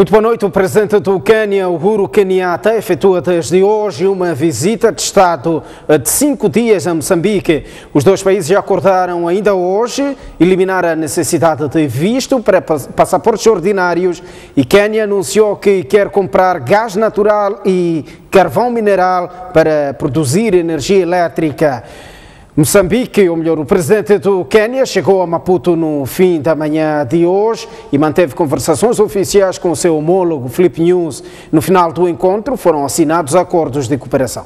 Muito boa noite. O presidente do Quênia, Uhuru Kenyatta, efetua desde hoje uma visita de Estado de 5 dias a Moçambique. Os dois países já acordaram ainda hoje eliminar a necessidade de visto para passaportes ordinários e Quênia anunciou que quer comprar gás natural e carvão mineral para produzir energia elétrica. Moçambique, ou melhor, o presidente do Quênia chegou a Maputo no fim da manhã de hoje e manteve conversações oficiais com o seu homólogo Filipe Nyusi. No final do encontro foram assinados acordos de cooperação.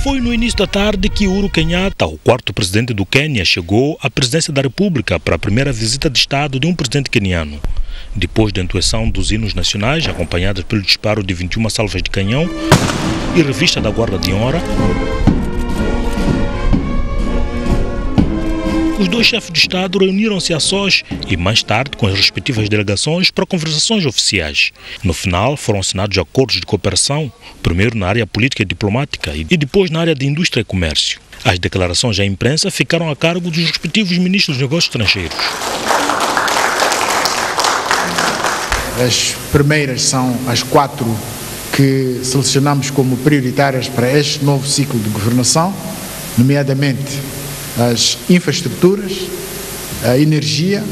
Foi no início da tarde que Uhuru Kenyatta, o quarto presidente do Quênia, chegou à presidência da República para a primeira visita de Estado de um presidente queniano. Depois da entoação dos hinos nacionais, acompanhadas pelo disparo de 21 salvas de canhão e revista da Guarda de Honra, os dois chefes de Estado reuniram-se a sós e, mais tarde, com as respectivas delegações, para conversações oficiais. No final, foram assinados acordos de cooperação, primeiro na área política e diplomática e depois na área de indústria e comércio. As declarações à imprensa ficaram a cargo dos respectivos ministros dos negócios estrangeiros. As primeiras são as 4 que selecionamos como prioritárias para este novo ciclo de governação, nomeadamente as infraestruturas, a energia,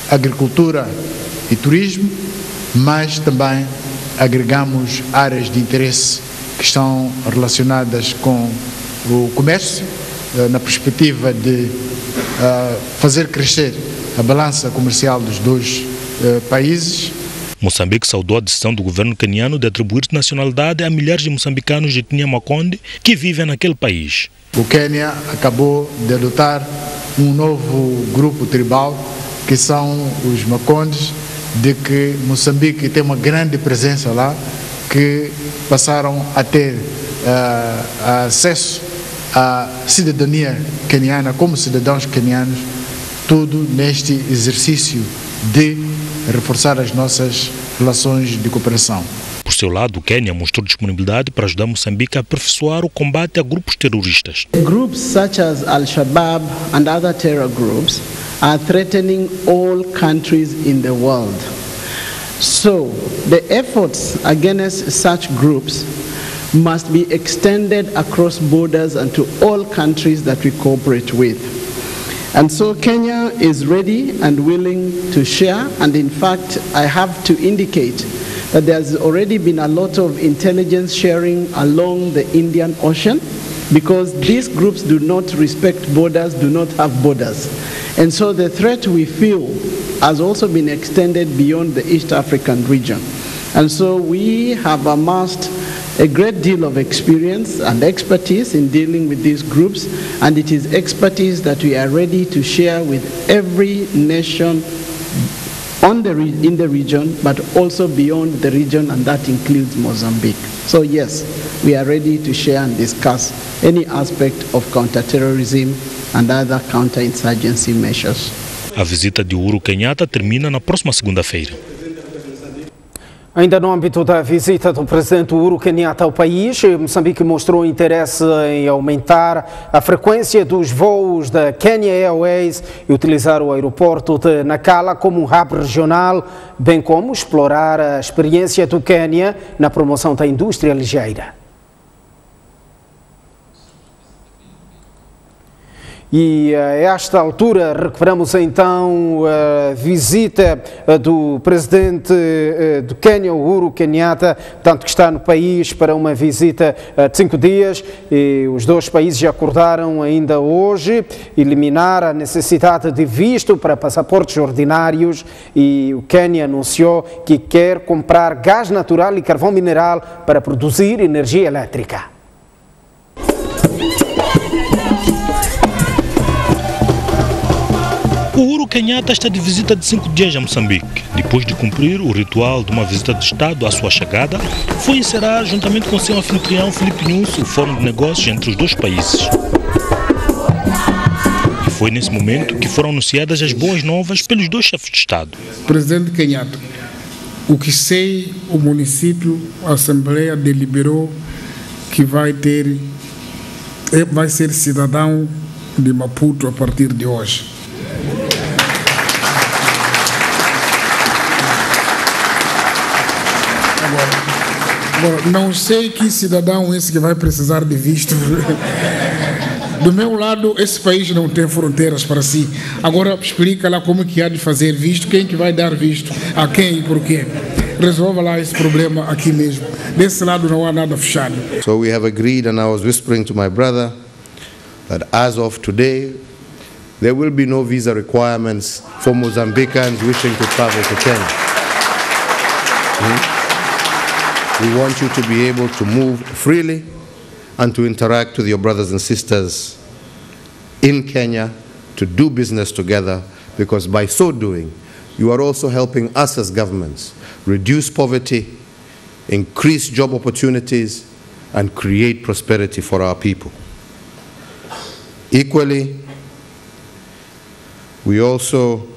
a agricultura e turismo, mas também agregamos áreas de interesse que estão relacionadas com o comércio, na perspectiva de fazer crescer a balança comercial dos dois países. Moçambique saudou a decisão do governo queniano de atribuir nacionalidade a milhares de moçambicanos de etnia Makonde que vivem naquele país. O Quênia acabou de adotar um novo grupo tribal, que são os Makondes, de que Moçambique tem uma grande presença lá, que passaram a ter acesso à cidadania queniana como cidadãos quenianos, tudo neste exercício de reforçar as nossas relações de cooperação. Por seu lado, o Quênia mostrou disponibilidade para ajudar Moçambique a aperfeiçoar o combate a grupos terroristas. Groups such as Al-Shabaab and other terror groups are threatening all countries in the world. So, the efforts against such groups must be extended across borders and to all countries that we cooperate with. And so Kenya is ready and willing to share, and in fact I have to indicate that there's already been a lot of intelligence sharing along the Indian Ocean, because these groups do not respect borders, do not have borders. And so the threat we feel has also been extended beyond the East African region. And so we have amassed a great deal of experience and expertise in dealing with these groups, and it is expertise that we are ready to share with every nation in the region, but also beyond the region, and that includes Mozambique. So yes, we are ready to share and discuss any aspect of counterterrorism and other counterinsurgency measures. A visita de Uhuru Kenyatta termina na próxima segunda-feira. Ainda no âmbito da visita do presidente Uhuru Kenyatta ao país, Moçambique mostrou interesse em aumentar a frequência dos voos da Kenya Airways e utilizar o aeroporto de Nacala como um hub regional, bem como explorar a experiência do Quênia na promoção da indústria ligeira. E a esta altura recuperamos então a visita do presidente do Quênia, Uhuru Kenyatta, tanto que está no país para uma visita de 5 dias. E os dois países já acordaram ainda hoje eliminar a necessidade de visto para passaportes ordinários e o Quênia anunciou que quer comprar gás natural e carvão mineral para produzir energia elétrica. Uhuru Kenyatta está de visita de 5 dias a Moçambique. Depois de cumprir o ritual de uma visita de Estado à sua chegada, foi encerrar, juntamente com seu anfitrião Filipe Nyusi, o Fórum de Negócios entre os dois países. E foi nesse momento que foram anunciadas as boas novas pelos dois chefes de Estado. Presidente Kenyatta, o que sei, o município, a Assembleia deliberou que vai ter vai ser cidadão de Maputo a partir de hoje. Agora, não sei que cidadão esse que vai precisar de visto. Do meu lado, esse país não tem fronteiras para si. Agora, explica lá como que há de fazer visto, quem que vai dar visto, a quem e por quê. Resolva lá esse problema aqui mesmo. Desse lado não há nada fechado. So we have agreed, and I was whispering to my brother, that as of today, there will be no visa requirements for Mozambicans wishing to travel to Kenya. We want you to be able to move freely and to interact with your brothers and sisters in Kenya, to do business together, because by so doing, you are also helping us as governments reduce poverty, increase job opportunities, and create prosperity for our people. Equally, we also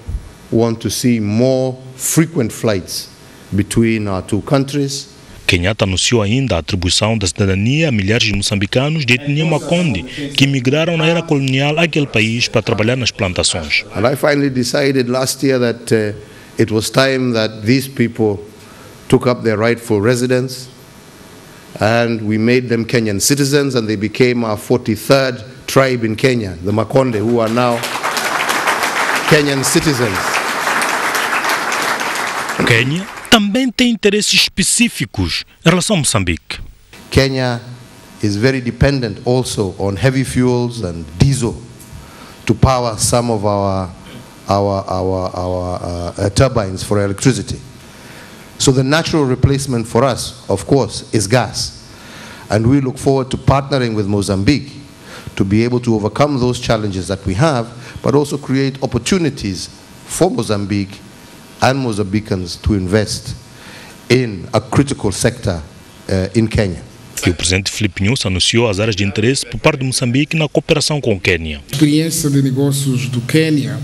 want to see more frequent flights between our two countries. Kenyatta anunciou ainda a atribuição da cidadania a milhares de moçambicanos de etnia Makonde que migraram na era colonial àquele país para trabalhar nas plantações. And I finally decided last year that it was time that these people took up their rightful residence, and we made them Kenyan citizens, and they became our 43rd tribe in Kenya, the Makonde, who are now Kenyan citizens. Kenya também tem interesses específicos em relação a Moçambique. Kenya is very dependent also on heavy fuels and diesel to power some of our turbines for electricity. So the natural replacement for us, of course, is gas. And we look forward to partnering with Mozambique to be able to overcome those challenges that we have, but also create opportunities for Mozambique and Mozambicans to invest in a critical sector in Kenya. E o presidente Filipe Nyusi anunciou as áreas de interesse por parte de Moçambique na cooperação com o Quênia. A experiência de negócios do Quênia,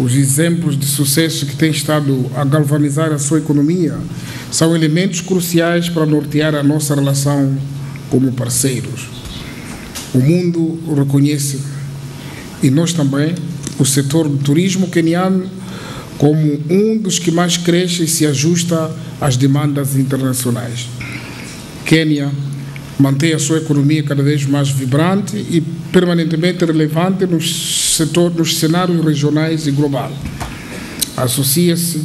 os exemplos de sucesso que têm estado a galvanizar a sua economia, são elementos cruciais para nortear a nossa relação como parceiros. O mundo reconhece, e nós também, o setor do turismo queniano como um dos que mais cresce e se ajusta às demandas internacionais. Quênia mantém a sua economia cada vez mais vibrante e permanentemente relevante nos cenários regionais e global. Associa-se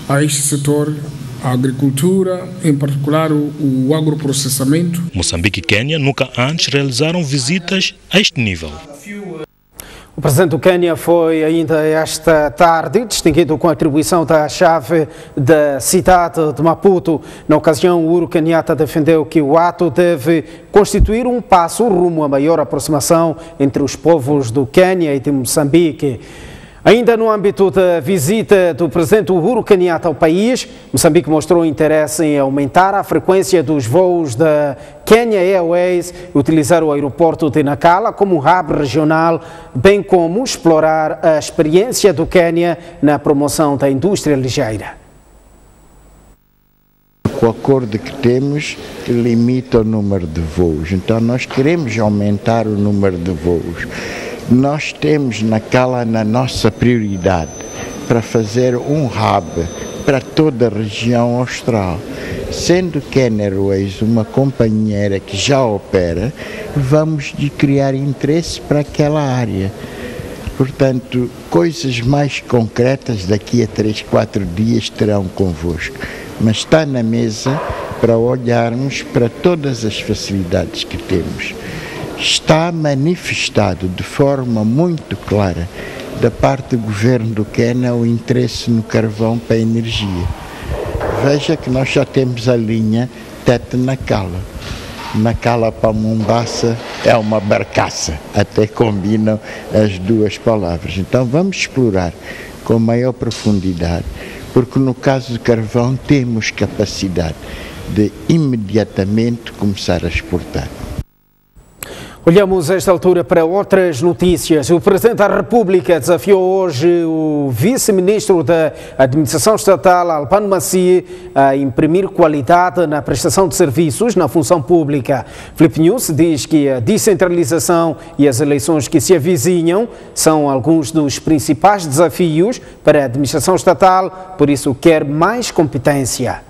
a este setor a agricultura, em particular o agroprocessamento. Moçambique e Quênia nunca antes realizaram visitas a este nível. O presidente do Quênia foi ainda esta tarde distinguido com a atribuição da chave da cidade de Maputo. Na ocasião, Uhuru Kenyatta defendeu que o ato deve constituir um passo rumo a maior aproximação entre os povos do Quênia e de Moçambique. Ainda no âmbito da visita do presidente Uhuru Kenyatta ao país, Moçambique mostrou interesse em aumentar a frequência dos voos da Kenya Airways e utilizar o aeroporto de Nacala como hub regional, bem como explorar a experiência do Quênia na promoção da indústria ligeira. O acordo que temos limita o número de voos, então nós queremos aumentar o número de voos. Nós temos Nacala na nossa prioridade para fazer um hub para toda a região austral. Sendo Kenya Airways uma companheira que já opera, vamos de criar interesse para aquela área. Portanto, coisas mais concretas daqui a 3, 4 dias terão convosco. Mas está na mesa para olharmos para todas as facilidades que temos. Está manifestado de forma muito clara da parte do governo do Quênia o interesse no carvão para a energia. Veja que nós já temos a linha Tete-Nacala. Nacala para Mombasa é uma barcaça, até combinam as duas palavras. Então vamos explorar com maior profundidade, porque no caso do carvão temos capacidade de imediatamente começar a exportar. Olhamos esta altura para outras notícias. O Presidente da República desafiou hoje o Vice-Ministro da Administração Estatal, Albano Macia, a imprimir qualidade na prestação de serviços na função pública. Filipe Nunes diz que a descentralização e as eleições que se avizinham são alguns dos principais desafios para a Administração Estatal, por isso quer mais competência.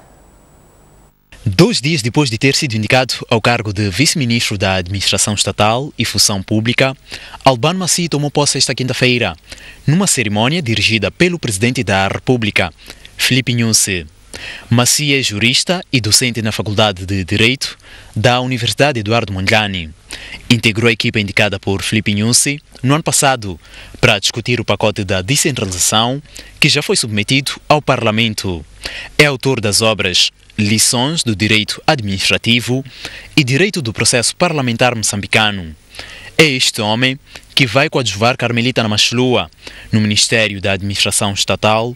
2 dias depois de ter sido indicado ao cargo de Vice-Ministro da Administração Estatal e Função Pública, Albano Macia tomou posse esta quinta-feira, numa cerimónia dirigida pelo Presidente da República, Filipe Nunes. Macia é jurista e docente na Faculdade de Direito da Universidade Eduardo Mondlane. Integrou a equipa indicada por Filipe Nunes no ano passado para discutir o pacote da descentralização que já foi submetido ao Parlamento. É autor das obras Lições do Direito Administrativo e Direito do Processo Parlamentar Moçambicano. É este homem que vai coadjuvar Carmelita Namachlua no Ministério da Administração Estatal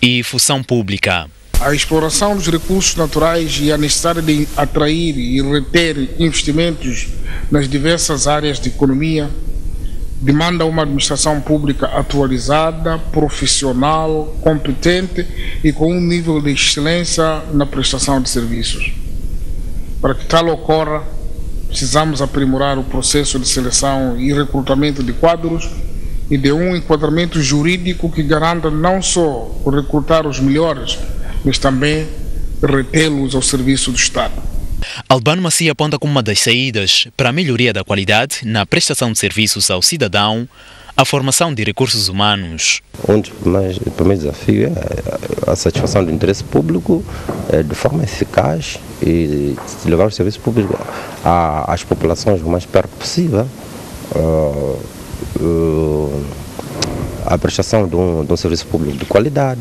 e Função Pública. A exploração dos recursos naturais e a necessidade de atrair e reter investimentos nas diversas áreas de economia demanda uma administração pública atualizada, profissional, competente e com um nível de excelência na prestação de serviços. Para que tal ocorra, precisamos aprimorar o processo de seleção e recrutamento de quadros e de um enquadramento jurídico que garanta não só recrutar os melhores, mas também retê-los ao serviço do Estado. Albano Macia aponta como uma das saídas para a melhoria da qualidade na prestação de serviços ao cidadão a formação de recursos humanos. Um dos primeiros desafios é a satisfação do interesse público de forma eficaz e levar o serviço público às populações o mais perto possível. A prestação de um serviço público de qualidade,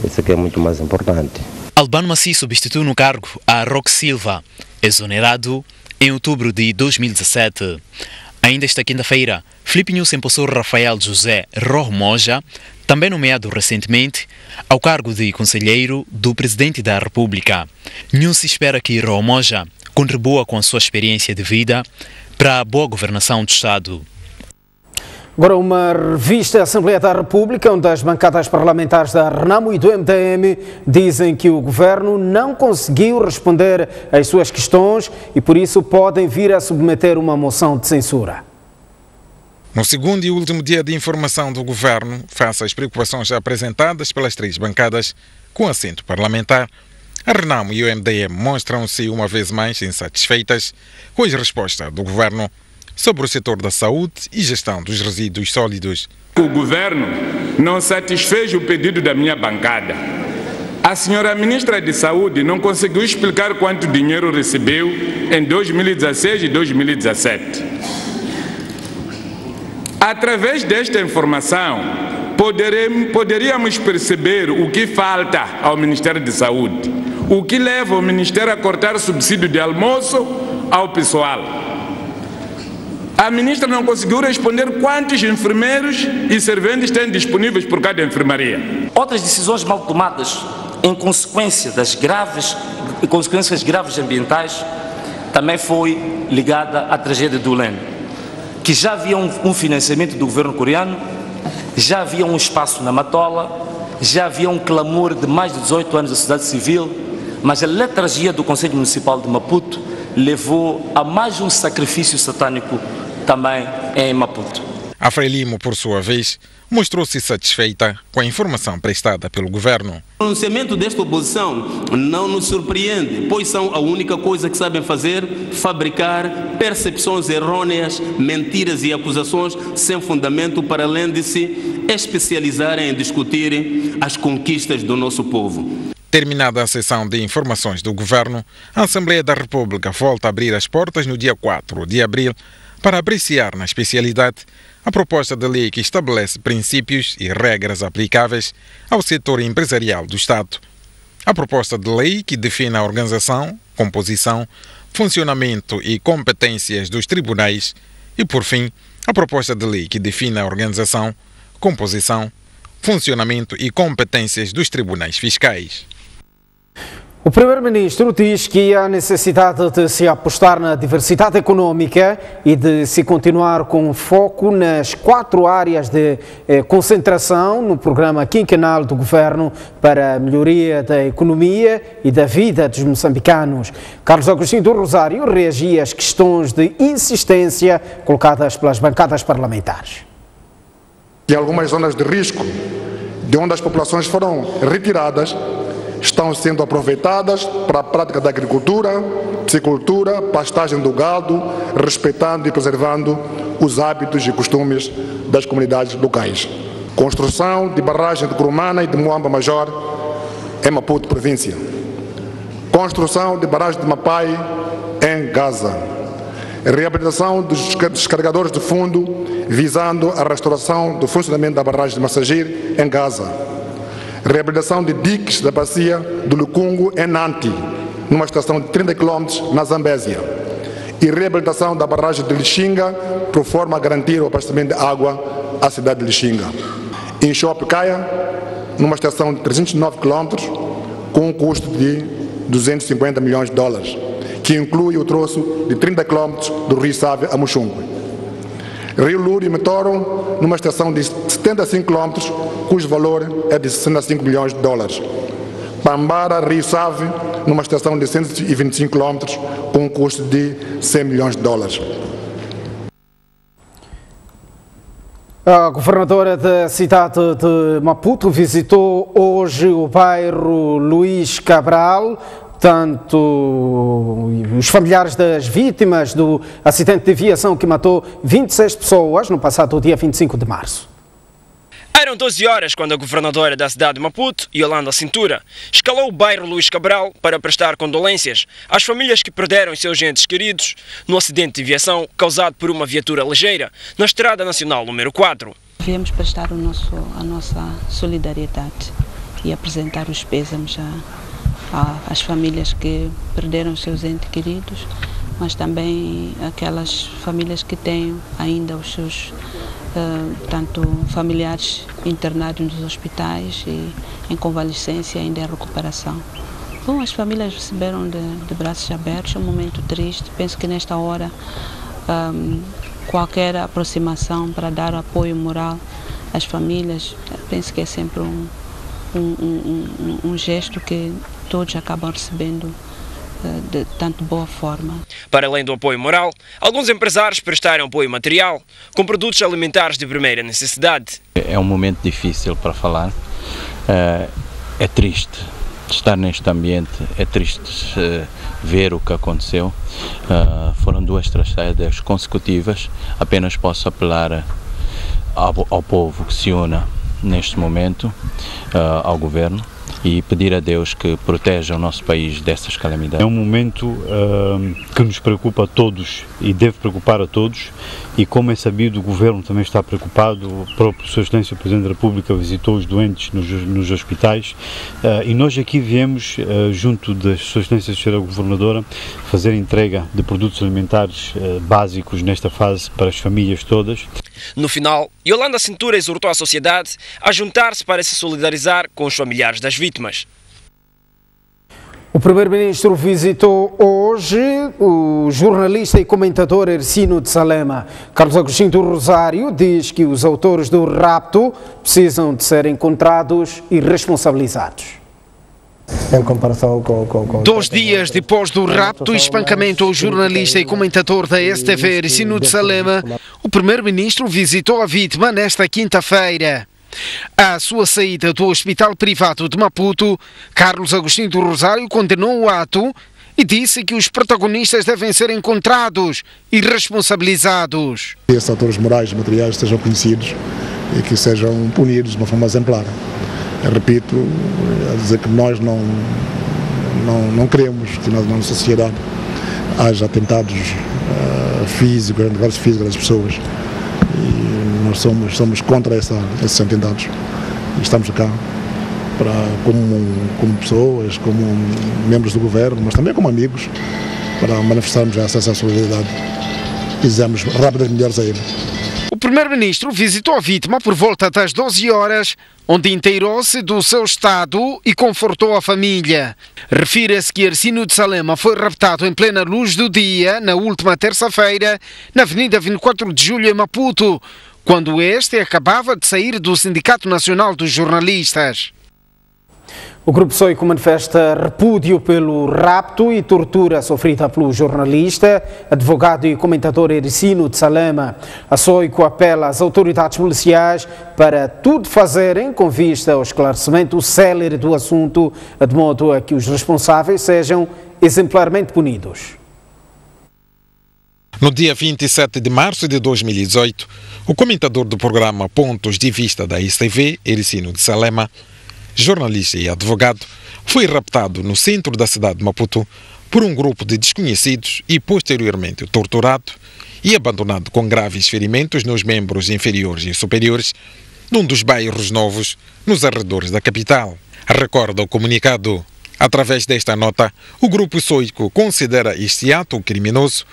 isso aqui é muito mais importante. Albano Macia substituiu no cargo a Roque Silva, exonerado em outubro de 2017. Ainda esta quinta-feira, Filipe Nunes empossou Rafael José Romoja, também nomeado recentemente, ao cargo de conselheiro do Presidente da República. Nunes espera que Romoja contribua com a sua experiência de vida para a boa governação do Estado. Agora uma revista Assembleia da República, onde as bancadas parlamentares da Renamo e do MDM dizem que o governo não conseguiu responder às suas questões e por isso podem vir a submeter uma moção de censura. No segundo e último dia de informação do governo, face às preocupações apresentadas pelas 3 bancadas com assento parlamentar, a Renamo e o MDM mostram-se uma vez mais insatisfeitas com as respostas do governo sobre o setor da saúde e gestão dos resíduos sólidos. O governo não satisfez o pedido da minha bancada. A senhora ministra de Saúde não conseguiu explicar quanto dinheiro recebeu em 2016 e 2017. Através desta informação, poderíamos perceber o que falta ao Ministério de Saúde, o que leva o Ministério a cortar subsídio de almoço ao pessoal. A ministra não conseguiu responder quantos enfermeiros e serventes têm disponíveis por cada enfermaria. Outras decisões mal tomadas em consequência das consequências graves ambientais também foi ligada à tragédia do Lene, que já havia um financiamento do governo coreano, já havia um espaço na Matola, já havia um clamor de mais de 18 anos da sociedade civil, mas a letargia do Conselho Municipal de Maputo levou a mais um sacrifício satânico também em Maputo. A Frelimo, por sua vez, mostrou-se satisfeita com a informação prestada pelo governo. O pronunciamento desta oposição não nos surpreende, pois são a única coisa que sabem fazer, fabricar percepções errôneas, mentiras e acusações sem fundamento, para além de se especializarem em discutir as conquistas do nosso povo. Terminada a sessão de informações do governo, a Assembleia da República volta a abrir as portas no dia 4 de abril para apreciar na especialidade a proposta de lei que estabelece princípios e regras aplicáveis ao setor empresarial do Estado. A proposta de lei que define a organização, composição, funcionamento e competências dos tribunais e, por fim, a proposta de lei que define a organização, composição, funcionamento e competências dos tribunais fiscais. O Primeiro-Ministro diz que há necessidade de se apostar na diversidade econômica e de se continuar com foco nas 4 áreas de concentração no programa quinquenal do Governo para a melhoria da economia e da vida dos moçambicanos. Carlos Agostinho do Rosário reagia às questões de insistência colocadas pelas bancadas parlamentares. E algumas zonas de risco, de onde as populações foram retiradas, estão sendo aproveitadas para a prática da agricultura, piscicultura, pastagem do gado, respeitando e preservando os hábitos e costumes das comunidades locais. Construção de barragem de Curumana e de Moamba Major em Maputo, província. Construção de barragem de Mapai em Gaza. Reabilitação dos descarregadores de fundo visando a restauração do funcionamento da barragem de Massagir em Gaza. Reabilitação de diques da bacia do Lucungo em Nanti, numa estação de 30 km na Zambésia. E reabilitação da barragem de Lixinga, por forma a garantir o abastecimento de água à cidade de Lixinga. Em Chopicaia, numa estação de 309 km, com um custo de 250 milhões de dólares, que inclui o troço de 30 km do Rio Save a Muxungue. Rio Luro e Metoro, numa estação de 75 km, cujo valor é de 65 milhões de dólares. Pambara, Rio Save, numa estação de 125 km, com um custo de 100 milhões de dólares. A governadora da cidade de Maputo visitou hoje o bairro Luís Cabral. Tanto os familiares das vítimas do acidente de aviação que matou 26 pessoas no passado dia 25 de março. Eram 12 horas quando a governadora da cidade de Maputo, Yolanda Cintura, escalou o bairro Luís Cabral para prestar condolências às famílias que perderam os seus entes queridos no acidente de aviação causado por uma viatura ligeira na Estrada Nacional número 4. Viemos prestar a nossa solidariedade e apresentar os pêsames às famílias que perderam os seus entes queridos, mas também aquelas famílias que têm ainda os seus tanto familiares internados nos hospitais e em convalescência, ainda em recuperação. Bom, as famílias receberam de braços abertos, é um momento triste. Penso que nesta hora qualquer aproximação para dar apoio moral às famílias, penso que é sempre um gesto que todos acabam recebendo de tanto boa forma. Para além do apoio moral, alguns empresários prestaram apoio material com produtos alimentares de primeira necessidade. É um momento difícil para falar, é triste estar neste ambiente, é triste ver o que aconteceu. Foram 2 tragédias consecutivas, apenas posso apelar ao povo que se una neste momento, ao governo, e pedir a Deus que proteja o nosso país dessas calamidades. É um momento que nos preocupa a todos e deve preocupar a todos, e como é sabido, o Governo também está preocupado. O próprio Sua Excelência o Presidente da República visitou os doentes nos hospitais, e nós aqui viemos, junto da Sua Excelência Sra. Governadora, fazer entrega de produtos alimentares básicos nesta fase para as famílias todas. No final, Yolanda Cintura exortou a sociedade a juntar-se para se solidarizar com os familiares das vítimas. O Primeiro-Ministro visitou hoje o jornalista e comentador Ercino de Salema. Carlos Agostinho do Rosário diz que os autores do rapto precisam de ser encontrados e responsabilizados. Em comparação com 2 dias depois do rapto e espancamento ao jornalista e comentador da STV Ercino de Salema, o Primeiro-Ministro visitou a vítima nesta quinta-feira. À sua saída do Hospital Privado de Maputo, Carlos Agostinho do Rosário condenou o ato e disse que os protagonistas devem ser encontrados e responsabilizados. Que esses autores morais e materiais sejam conhecidos e que sejam punidos de uma forma exemplar. Eu repito, a dizer que nós não queremos que na nossa sociedade haja atentados físicos, atentados físicos das pessoas. E nós somos contra esses atentados. E estamos cá como pessoas, como membros do governo, mas também como amigos, para manifestarmos essa solidariedade e dizemos rápidas melhores a ele. O primeiro-ministro visitou a vítima por volta das 12 horas, onde inteirou-se do seu estado e confortou a família. Refira-se que Ercílio de Salema foi raptado em plena luz do dia, na última terça-feira, na Avenida 24 de Julho, em Maputo, quando este acabava de sair do Sindicato Nacional dos Jornalistas. O Grupo Soico manifesta repúdio pelo rapto e tortura sofrida pelo jornalista, advogado e comentador Ercílio de Salema. A Soico apela às autoridades policiais para tudo fazerem com vista ao esclarecimento célere do assunto, de modo a que os responsáveis sejam exemplarmente punidos. No dia 27 de março de 2018, o comentador do programa Pontos de Vista da ICV, Ercílio de Salema, jornalista e advogado, foi raptado no centro da cidade de Maputo por um grupo de desconhecidos e posteriormente torturado e abandonado com graves ferimentos nos membros inferiores e superiores num dos bairros novos nos arredores da capital. Recorda o comunicado. Através desta nota, o Grupo Soico considera este ato criminoso,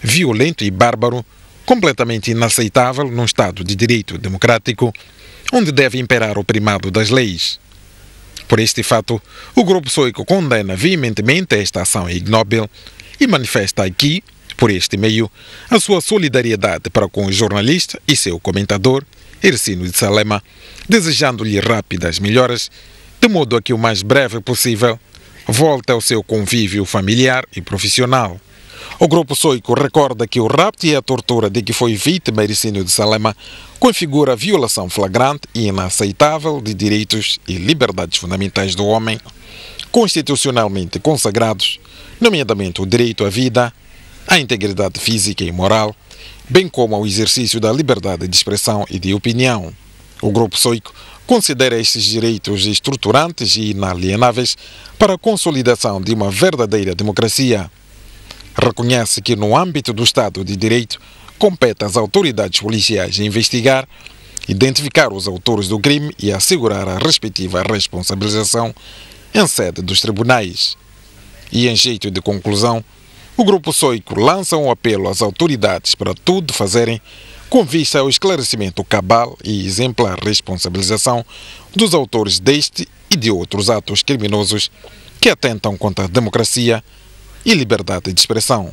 violento e bárbaro, completamente inaceitável num Estado de direito democrático, onde deve imperar o primado das leis. Por este fato, o Grupo Soico condena veementemente esta ação ignóbil e manifesta aqui, por este meio, a sua solidariedade para com o jornalista e seu comentador, Ercílio de Salema, desejando-lhe rápidas melhoras, de modo a que o mais breve possível volte ao seu convívio familiar e profissional. O Grupo Soico recorda que o rapto e a tortura de que foi vítima Ercílio de Salema configura violação flagrante e inaceitável de direitos e liberdades fundamentais do homem, constitucionalmente consagrados, nomeadamente o direito à vida, à integridade física e moral, bem como ao exercício da liberdade de expressão e de opinião. O Grupo Soico considera estes direitos estruturantes e inalienáveis para a consolidação de uma verdadeira democracia. Reconhece que, no âmbito do Estado de Direito, compete às autoridades policiais investigar, identificar os autores do crime e assegurar a respectiva responsabilização em sede dos tribunais. E, em jeito de conclusão, o Grupo Soico lança um apelo às autoridades para tudo fazerem com vista ao esclarecimento cabal e exemplar responsabilização dos autores deste e de outros atos criminosos que atentam contra a democracia e liberdade de expressão.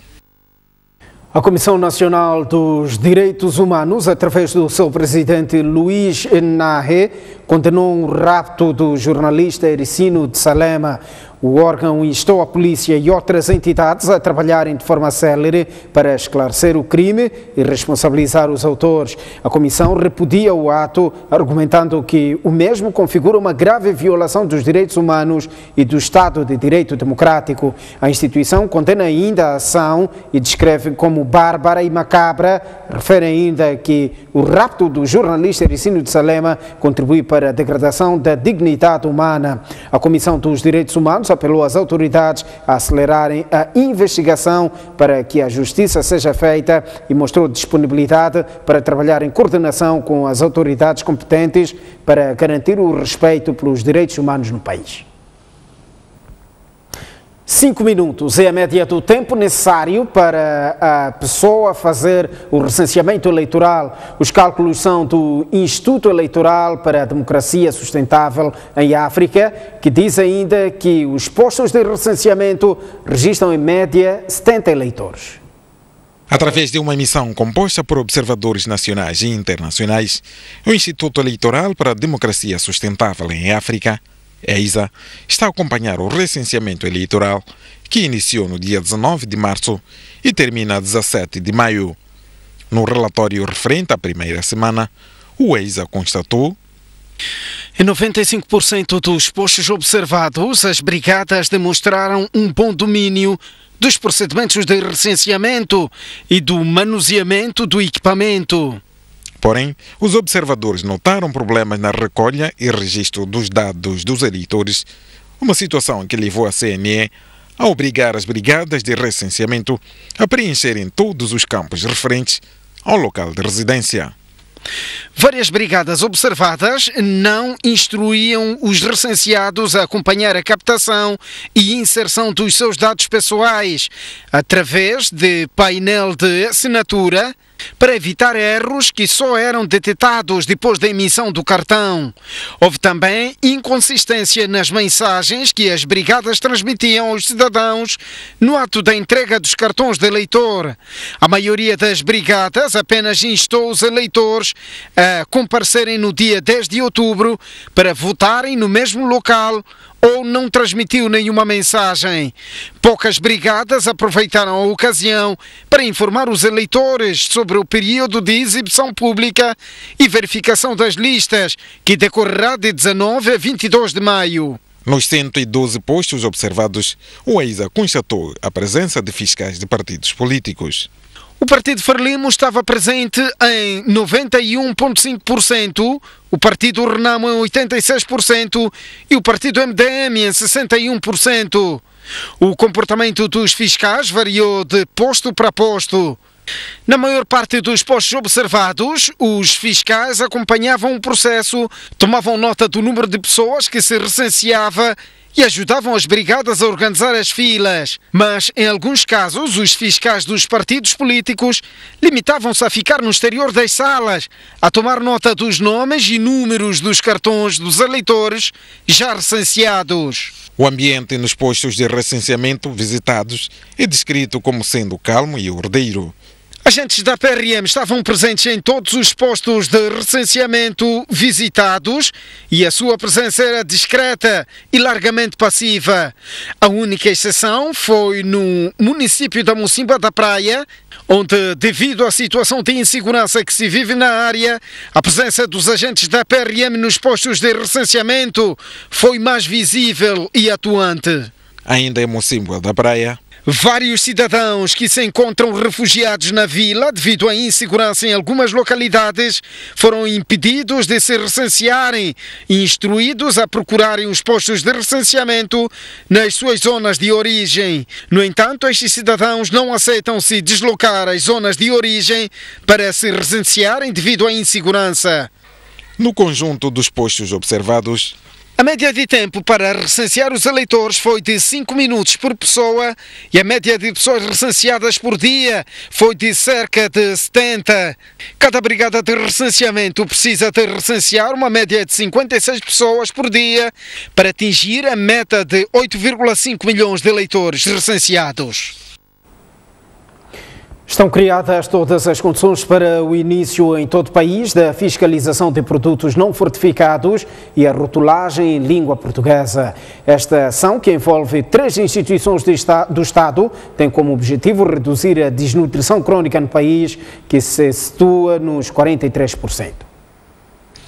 A Comissão Nacional dos Direitos Humanos, através do seu presidente Luís Nahe, condenou o rapto do jornalista Ercílio de Salema. O órgão instou a polícia e outras entidades a trabalharem de forma célere para esclarecer o crime e responsabilizar os autores. A Comissão repudia o ato, argumentando que o mesmo configura uma grave violação dos direitos humanos e do Estado de Direito Democrático. A instituição condena ainda a ação e descreve como bárbara e macabra. Refere ainda que o rapto do jornalista Ercílio de Salema contribui para a degradação da dignidade humana. A Comissão dos Direitos Humanos apelou às autoridades a acelerarem a investigação para que a justiça seja feita e mostrou disponibilidade para trabalhar em coordenação com as autoridades competentes para garantir o respeito pelos direitos humanos no país. 5 minutos é a média do tempo necessário para a pessoa fazer o recenseamento eleitoral. Os cálculos são do Instituto Eleitoral para a Democracia Sustentável em África, que diz ainda que os postos de recenseamento registram em média 70 eleitores. Através de uma missão composta por observadores nacionais e internacionais, o Instituto Eleitoral para a Democracia Sustentável em África, EISA, está a acompanhar o recenseamento eleitoral que iniciou no dia 19 de março e termina a 17 de maio. No relatório referente à primeira semana, o EISA constatou: em 95% dos postos observados, as brigadas demonstraram um bom domínio dos procedimentos de recenseamento e do manuseamento do equipamento. Porém, os observadores notaram problemas na recolha e registro dos dados dos eleitores, uma situação que levou a CNE a obrigar as brigadas de recenseamento a preencherem todos os campos referentes ao local de residência. Várias brigadas observadas não instruíam os recenseados a acompanhar a captação e inserção dos seus dados pessoais através de painel de assinatura, para evitar erros que só eram detectados depois da emissão do cartão. Houve também inconsistência nas mensagens que as brigadas transmitiam aos cidadãos no ato da entrega dos cartões de eleitor. A maioria das brigadas apenas instou os eleitores a comparecerem no dia 10 de outubro para votarem no mesmo local ou não transmitiu nenhuma mensagem. Poucas brigadas aproveitaram a ocasião para informar os eleitores sobre o período de exibição pública e verificação das listas, que decorrerá de 19 a 22 de maio. Nos 112 postos observados, o EISA constatou a presença de fiscais de partidos políticos. O Partido Frelimo estava presente em 91,5%, o Partido Renamo em 86% e o Partido MDM em 61%. O comportamento dos fiscais variou de posto para posto. Na maior parte dos postos observados, os fiscais acompanhavam o processo, tomavam nota do número de pessoas que se recenseava e ajudavam as brigadas a organizar as filas. Mas, em alguns casos, os fiscais dos partidos políticos limitavam-se a ficar no exterior das salas, a tomar nota dos nomes e números dos cartões dos eleitores já recenseados. O ambiente nos postos de recenseamento visitados é descrito como sendo calmo e ordeiro. Agentes da PRM estavam presentes em todos os postos de recenseamento visitados e a sua presença era discreta e largamente passiva. A única exceção foi no município da Mocimba da Praia, onde, devido à situação de insegurança que se vive na área, a presença dos agentes da PRM nos postos de recenseamento foi mais visível e atuante. Ainda em Mocimba da Praia, vários cidadãos que se encontram refugiados na vila devido à insegurança em algumas localidades foram impedidos de se recensearem e instruídos a procurarem os postos de recenseamento nas suas zonas de origem. No entanto, estes cidadãos não aceitam se deslocar às zonas de origem para se recensearem devido à insegurança. No conjunto dos postos observados, a média de tempo para recensear os eleitores foi de 5 minutos por pessoa e a média de pessoas recenseadas por dia foi de cerca de 70. Cada brigada de recenseamento precisa de recensear uma média de 56 pessoas por dia para atingir a meta de 8,5 milhões de eleitores recenseados. Estão criadas todas as condições para o início em todo o país da fiscalização de produtos não fortificados e a rotulagem em língua portuguesa. Esta ação, que envolve 3 instituições do Estado, tem como objetivo reduzir a desnutrição crónica no país, que se situa nos 43%.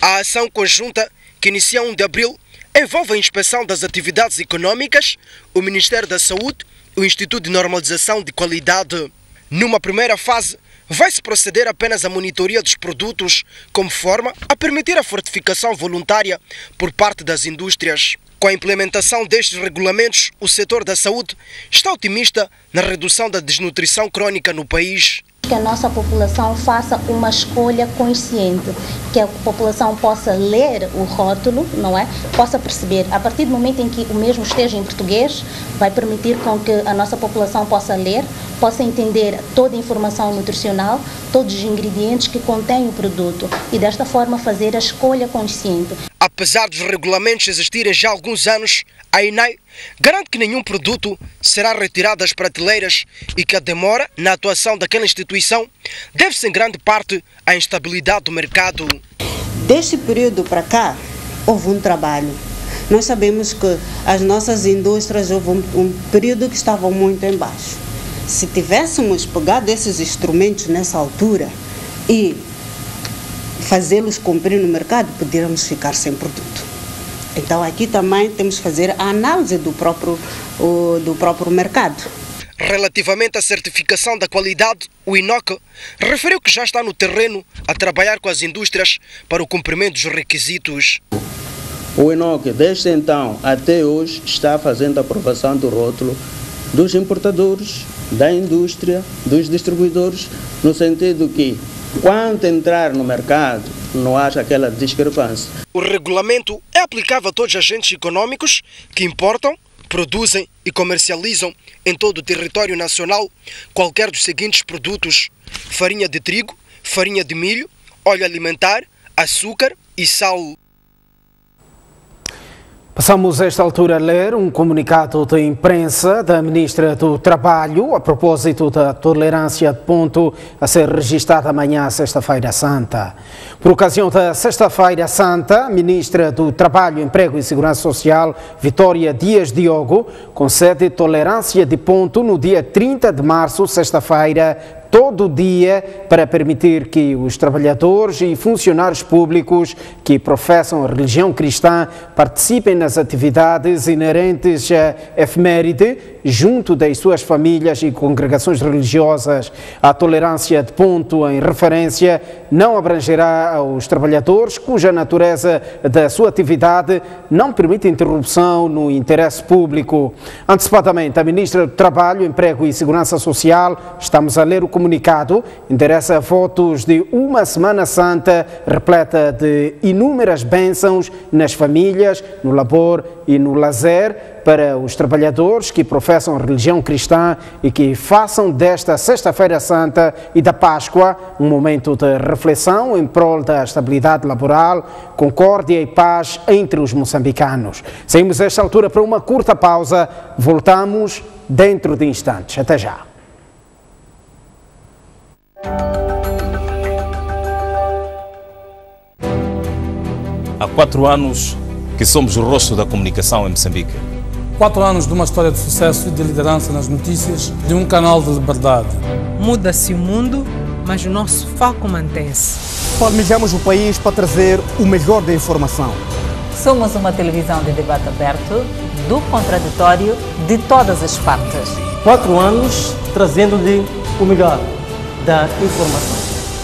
A ação conjunta, que inicia 1 de abril, envolve a inspeção das atividades econômicas, o Ministério da Saúde e o Instituto de Normalização de Qualidade. Numa primeira fase, vai-se proceder apenas à monitoria dos produtos, como forma a permitir a fortificação voluntária por parte das indústrias. Com a implementação destes regulamentos, o setor da saúde está otimista na redução da desnutrição crónica no país. Que a nossa população faça uma escolha consciente, que a população possa ler o rótulo, não é? Possa perceber. A partir do momento em que o mesmo esteja em português, vai permitir com que a nossa população possa ler, possa entender toda a informação nutricional, todos os ingredientes que contém o produto e desta forma fazer a escolha consciente. Apesar dos regulamentos existirem já há alguns anos, a INAI garante que nenhum produto será retirado das prateleiras e que a demora na atuação daquela instituição deve-se em grande parte à instabilidade do mercado. Deste período para cá, houve um trabalho. Nós sabemos que as nossas indústrias houve um período que estavam muito em baixo. Se tivéssemos pegado esses instrumentos nessa altura e fazê-los cumprir no mercado, poderíamos ficar sem produto. Então aqui também temos que fazer a análise do próprio mercado. Relativamente à certificação da qualidade, o INOC referiu que já está no terreno a trabalhar com as indústrias para o cumprimento dos requisitos. O INOC, desde então até hoje, está fazendo a aprovação do rótulo dos importadores, da indústria, dos distribuidores, no sentido que, quando entrar no mercado, não haja aquela discrepância. O regulamento é aplicável a todos os agentes econômicos que importam, produzem e comercializam em todo o território nacional qualquer dos seguintes produtos: farinha de trigo, farinha de milho, óleo alimentar, açúcar e sal. Passamos a esta altura a ler um comunicado de imprensa da Ministra do Trabalho a propósito da tolerância de ponto a ser registada amanhã, Sexta-feira Santa. Por ocasião da Sexta-feira Santa, a Ministra do Trabalho, Emprego e Segurança Social, Vitória Dias Diogo, concede tolerância de ponto no dia 30 de março, sexta-feira, todo o dia, para permitir que os trabalhadores e funcionários públicos que professam a religião cristã participem nas atividades inerentes à efeméride, junto das suas famílias e congregações religiosas. A tolerância de ponto em referência não abrangerá aos trabalhadores cuja natureza da sua atividade não permite interrupção no interesse público. Antecipadamente, a Ministra do Trabalho, Emprego e Segurança Social, estamos a ler o comunicado, endereça votos de uma Semana Santa repleta de inúmeras bênçãos nas famílias, no labor e no lazer, para os trabalhadores que professam a religião cristã e que façam desta Sexta-feira Santa e da Páscoa um momento de reflexão em prol da estabilidade laboral, concórdia e paz entre os moçambicanos. Saímos a esta altura para uma curta pausa, voltamos dentro de instantes. Até já. Há 4 anos que somos o rosto da comunicação em Moçambique. 4 anos de uma história de sucesso e de liderança nas notícias, de um canal de liberdade. Muda-se o mundo, mas o nosso foco mantém-se. Planejamos o país para trazer o melhor da informação. Somos uma televisão de debate aberto, do contraditório, de todas as partes. 4 anos trazendo-lhe o melhor da informação.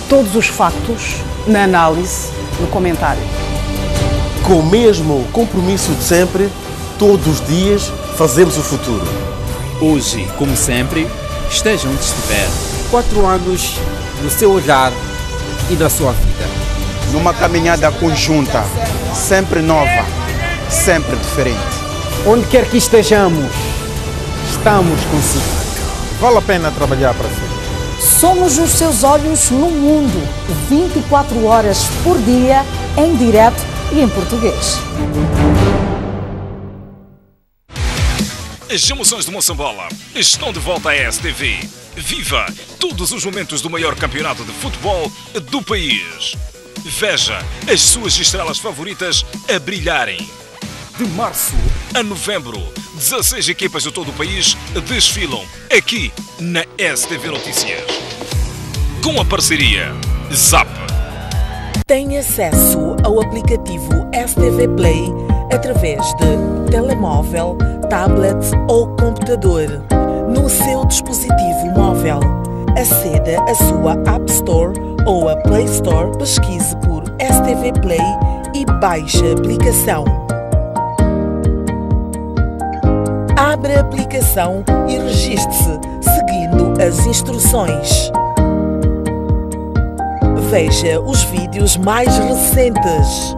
Todos os factos na análise, no comentário. Com o mesmo compromisso de sempre, todos os dias fazemos o futuro. Hoje, como sempre, esteja onde estiver. 4 anos no seu olhar e na sua vida. Numa caminhada conjunta, sempre nova, sempre diferente. Onde quer que estejamos, estamos consigo. Vale a pena trabalhar para si. Somos os seus olhos no mundo, 24 horas por dia, em direto e em português. As emoções de Moçambola estão de volta à STV. Viva todos os momentos do maior campeonato de futebol do país. Veja as suas estrelas favoritas a brilharem. De março a novembro, 16 equipas de todo o país desfilam aqui na STV Notícias. Com a parceria Zap. Tem acesso ao aplicativo STV Play através de telemóvel, tablet ou computador. No seu dispositivo móvel, aceda à sua App Store ou a Play Store, pesquise por STV Play e baixe a aplicação. Abra a aplicação e registre-se seguindo as instruções. Veja os vídeos mais recentes.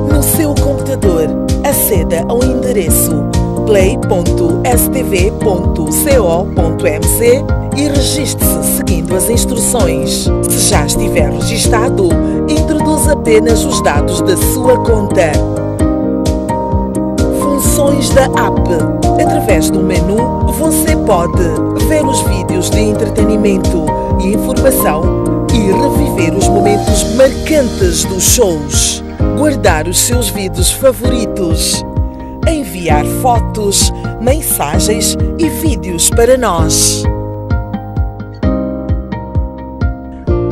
No seu computador, aceda ao endereço play.stv.co.mc e registre-se seguindo as instruções. Se já estiver registado, introduza apenas os dados da sua conta. Funções da app. Através do menu, você pode ver os vídeos de entretenimento e informação e reviver os momentos marcantes dos shows. Guardar os seus vídeos favoritos. Enviar fotos, mensagens e vídeos para nós.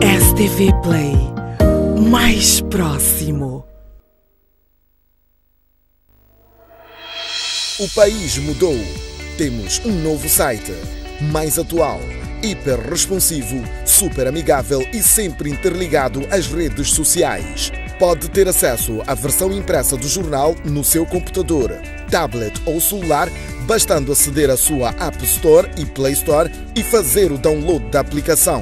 STV Play, mais próximo. O país mudou. Temos um novo site, mais atual, hiper responsivo, super amigável e sempre interligado às redes sociais. Pode ter acesso à versão impressa do jornal no seu computador, tablet ou celular, bastando aceder à sua App Store e Play Store e fazer o download da aplicação.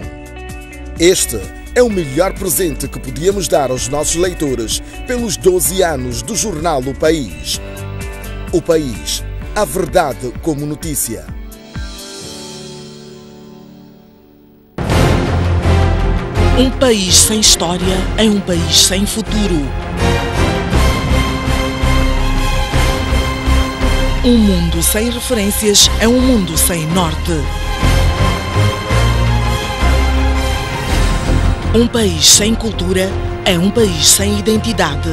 Este é o melhor presente que podíamos dar aos nossos leitores pelos 12 anos do jornal O País. O País, a verdade como notícia. Um país sem história é um país sem futuro. Um mundo sem referências é um mundo sem norte. Um país sem cultura é um país sem identidade.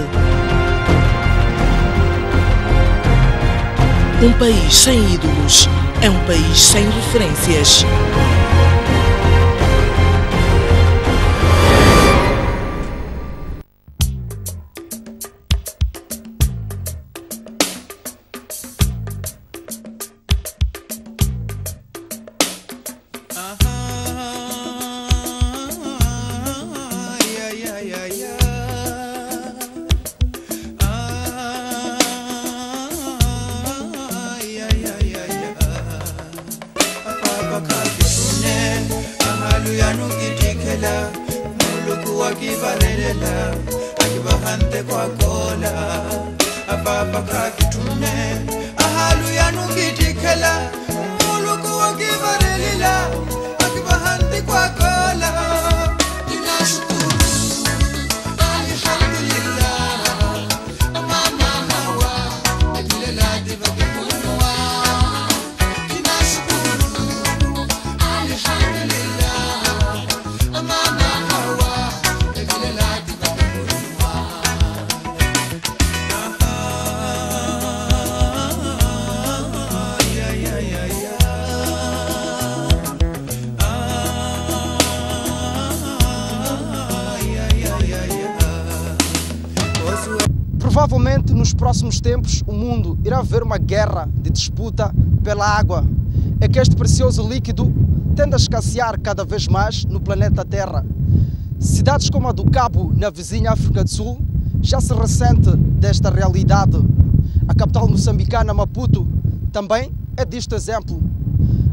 Um país sem ídolos é um país sem referências. Provavelmente nos próximos tempos o mundo irá ver uma guerra de disputa pela água. É que este precioso líquido tende a escassear cada vez mais no planeta Terra. Cidades como a do Cabo, na vizinha África do Sul, já se ressente desta realidade. A capital moçambicana, Maputo, também é disto exemplo.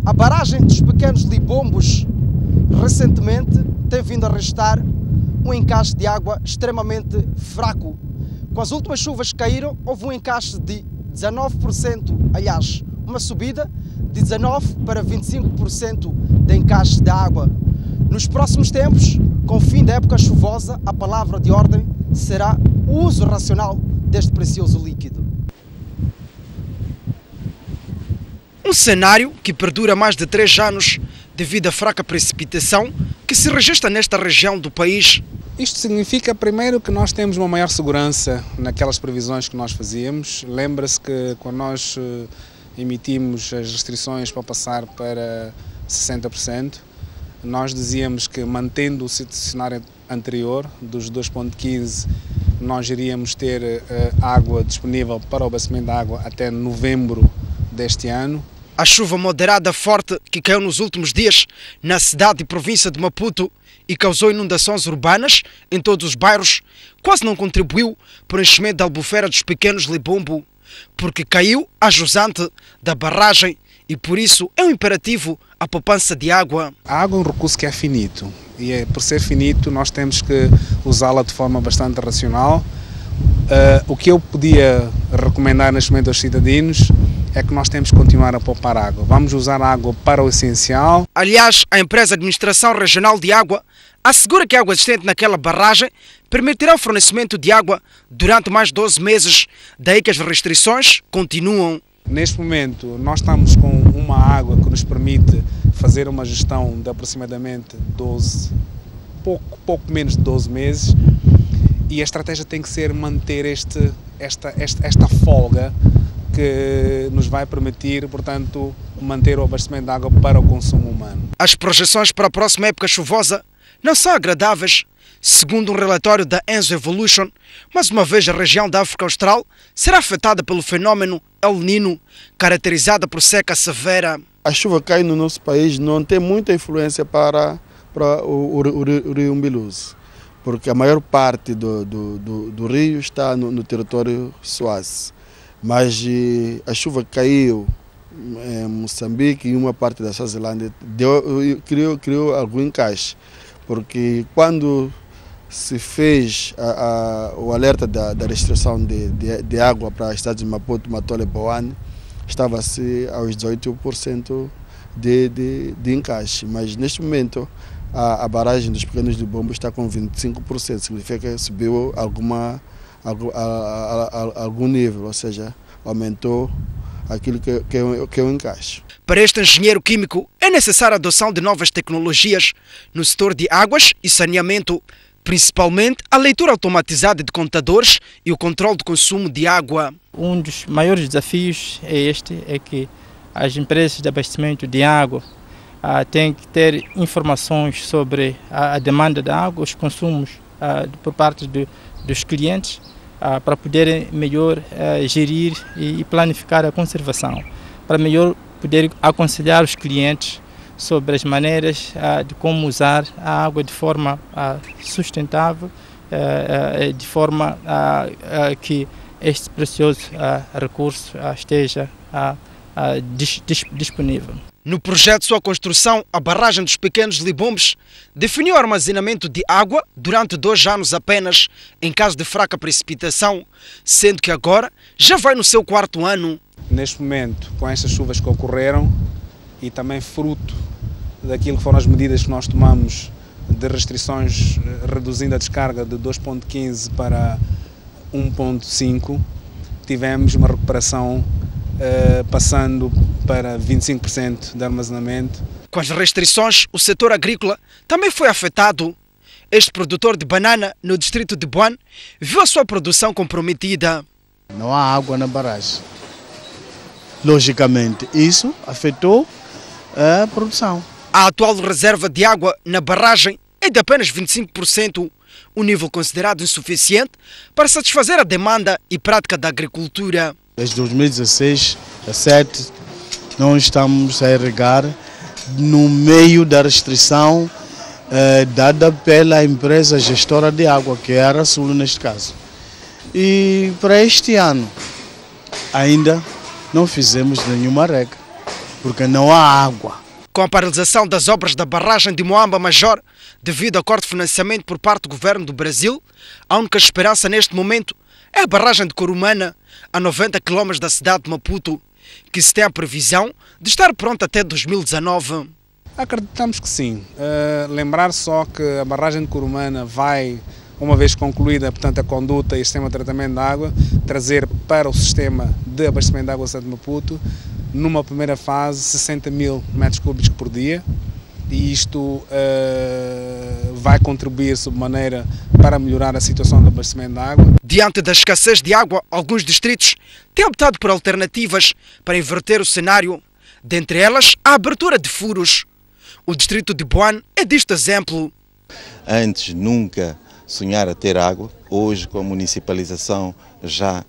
A barragem dos pequenos Libombos recentemente tem vindo a registrar um encaixe de água extremamente fraco. Com as últimas chuvas que caíram, houve um encaixe de 19%, aliás, uma subida de 19% para 25% de encaixe de água. Nos próximos tempos, com o fim da época chuvosa, a palavra de ordem será o uso racional deste precioso líquido. Um cenário que perdura mais de 3 anos devido à fraca precipitação que se registra nesta região do país. Isto significa, primeiro, que nós temos uma maior segurança naquelas previsões que nós fazíamos. Lembra-se que quando nós emitimos as restrições para passar para 60%, nós dizíamos que, mantendo o cenário anterior, dos 2,15, nós iríamos ter água disponível para o abastecimento de água até novembro deste ano. A chuva moderada forte que caiu nos últimos dias na cidade e província de Maputo e causou inundações urbanas em todos os bairros, quase não contribuiu para o enchimento da albufeira dos pequenos Libombo, porque caiu a jusante da barragem e por isso é um imperativo a poupança de água. A água é um recurso que é finito e por ser finito nós temos que usá-la de forma bastante racional. O que eu podia recomendar neste momento aos cidadãos é que nós temos que continuar a poupar água. Vamos usar a água para o essencial. Aliás, a empresa de Administração Regional de Água assegura que a água existente naquela barragem permitirá o fornecimento de água durante mais 12 meses, daí que as restrições continuam. Neste momento, nós estamos com uma água que nos permite fazer uma gestão de aproximadamente pouco menos de 12 meses, e a estratégia tem que ser manter esta folga que nos vai permitir, portanto, manter o abastecimento de água para o consumo humano. As projeções para a próxima época chuvosa não são agradáveis. Segundo um relatório da Enso Evolution, mais uma vez a região da África Austral será afetada pelo fenômeno El Nino, caracterizada por seca severa. A chuva cai no nosso país, não tem muita influência para o rio Umbiluzi, porque a maior parte do rio está no território Suasse. Mas a chuva caiu em Moçambique e uma parte da Suazilândia criou algum encaixe. porque quando se fez o alerta da restrição de água para os estados de Maputo, Matola e Boane, estava-se aos 18% de encaixe, mas neste momento a barragem dos Pequenos Libombos está com 25%, significa que subiu algum nível, ou seja, aumentou aquilo que é o encaixe. Para este engenheiro químico, é necessária a adoção de novas tecnologias no setor de águas e saneamento, principalmente a leitura automatizada de contadores e o controle do consumo de água. Um dos maiores desafios é que as empresas de abastecimento de água têm que ter informações sobre a demanda da água, os consumos por parte dos clientes, para poderem melhor gerir e planificar a conservação, para melhor poder aconselhar os clientes sobre as maneiras de como usar a água de forma sustentável, de forma que este precioso recurso esteja disponível. No projeto de sua construção, a barragem dos Pequenos Libombos definiu o armazenamento de água durante 2 anos apenas, em caso de fraca precipitação, sendo que agora já vai no seu 4º ano. Neste momento, com estas chuvas que ocorreram e também fruto daquilo que foram as medidas que nós tomamos de restrições, reduzindo a descarga de 2,15 para 1,5, tivemos uma recuperação passando para 25% de armazenamento. Com as restrições, o setor agrícola também foi afetado. Este produtor de banana no distrito de Boane viu a sua produção comprometida. Não há água na barragem. Logicamente, isso afetou a produção. A atual reserva de água na barragem é de apenas 25%, um nível considerado insuficiente para satisfazer a demanda e prática da agricultura. Desde 2016 a 2017, nós estamos a irrigar no meio da restrição dada pela empresa gestora de água, que é a Arasul neste caso. E para este ano ainda não fizemos nenhuma regra, porque não há água. Com a paralisação das obras da barragem de Moamba Major, devido ao corte de financiamento por parte do governo do Brasil, a única esperança neste momento é a barragem de Corumana, a 90 km da cidade de Maputo, que se tem a previsão de estar pronta até 2019. Acreditamos que sim. Lembrar só que a barragem de Corumana vai, uma vez concluída, portanto, a conduta e o sistema de tratamento de água, trazer para o sistema de abastecimento de água da cidade de Maputo, numa primeira fase, 60 mil metros cúbicos por dia, e isto vai contribuir sob maneira para melhorar a situação do abastecimento de água. Diante da escassez de água, alguns distritos têm optado por alternativas para inverter o cenário, dentre elas a abertura de furos. O distrito de Boane é disto exemplo. Antes nunca sonhar a ter água, hoje com a municipalização já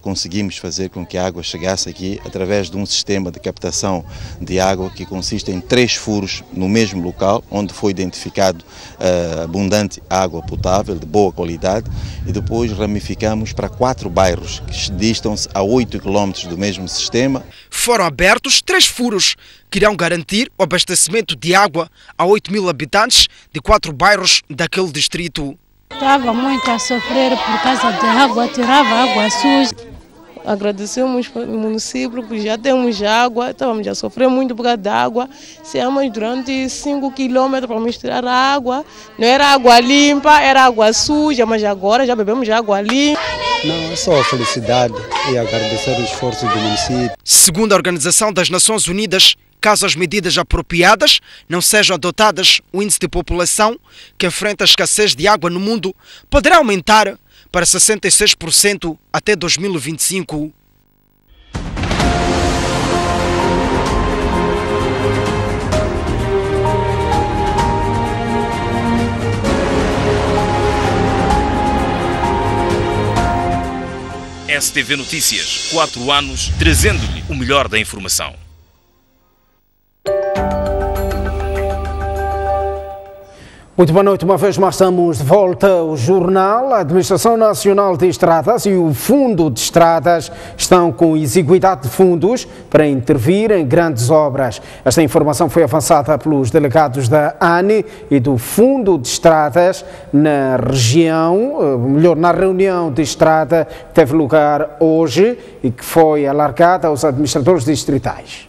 conseguimos fazer com que a água chegasse aqui através de um sistema de captação de água que consiste em 3 furos no mesmo local, onde foi identificado abundante água potável de boa qualidade, e depois ramificamos para 4 bairros que distam-se a 8 km do mesmo sistema. Foram abertos 3 furos que irão garantir o abastecimento de água a 8 mil habitantes de 4 bairros daquele distrito. Estava muito a sofrer por causa da água, tirava água suja. Agradecemos ao município porque já temos água, estávamos a sofrer muito por causa da água. Saímos durante 5 quilômetros para misturar a água. Não era água limpa, era água suja, mas agora já bebemos água limpa. Não, é só felicidade e agradecer o esforço do município. Segundo a Organização das Nações Unidas, caso as medidas apropriadas não sejam adotadas, o índice de população que enfrenta a escassez de água no mundo poderá aumentar para 66% até 2025. STV Notícias, 4 anos, trazendo-lhe o melhor da informação. Muito boa noite, uma vez mais estamos de volta ao jornal. A Administração Nacional de Estradas e o Fundo de Estradas estão com exiguidade de fundos para intervir em grandes obras. Esta informação foi avançada pelos delegados da ANI e do Fundo de Estradas na região, na reunião de estrada que teve lugar hoje e que foi alargada aos administradores distritais.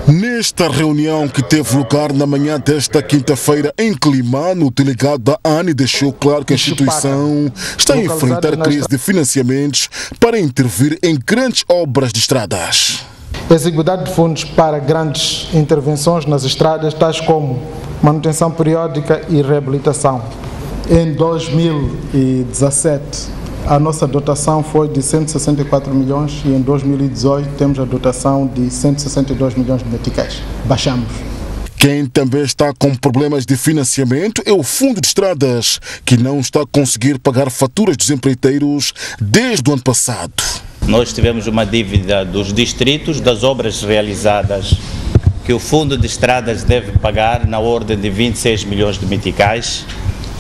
Nesta reunião que teve lugar na manhã desta quinta-feira em Climano, o delegado da ANI deixou claro que a instituição está a enfrentar crise de financiamentos para intervir em grandes obras de estradas. Exiguidade de fundos para grandes intervenções nas estradas, tais como manutenção periódica e reabilitação. Em 2017, a nossa dotação foi de 164 milhões e em 2018 temos a dotação de 162 milhões de meticais. Baixamos. Quem também está com problemas de financiamento é o Fundo de Estradas, que não está a conseguir pagar faturas dos empreiteiros desde o ano passado. Nós tivemos uma dívida dos distritos, das obras realizadas, que o Fundo de Estradas deve pagar na ordem de 26 milhões de meticais.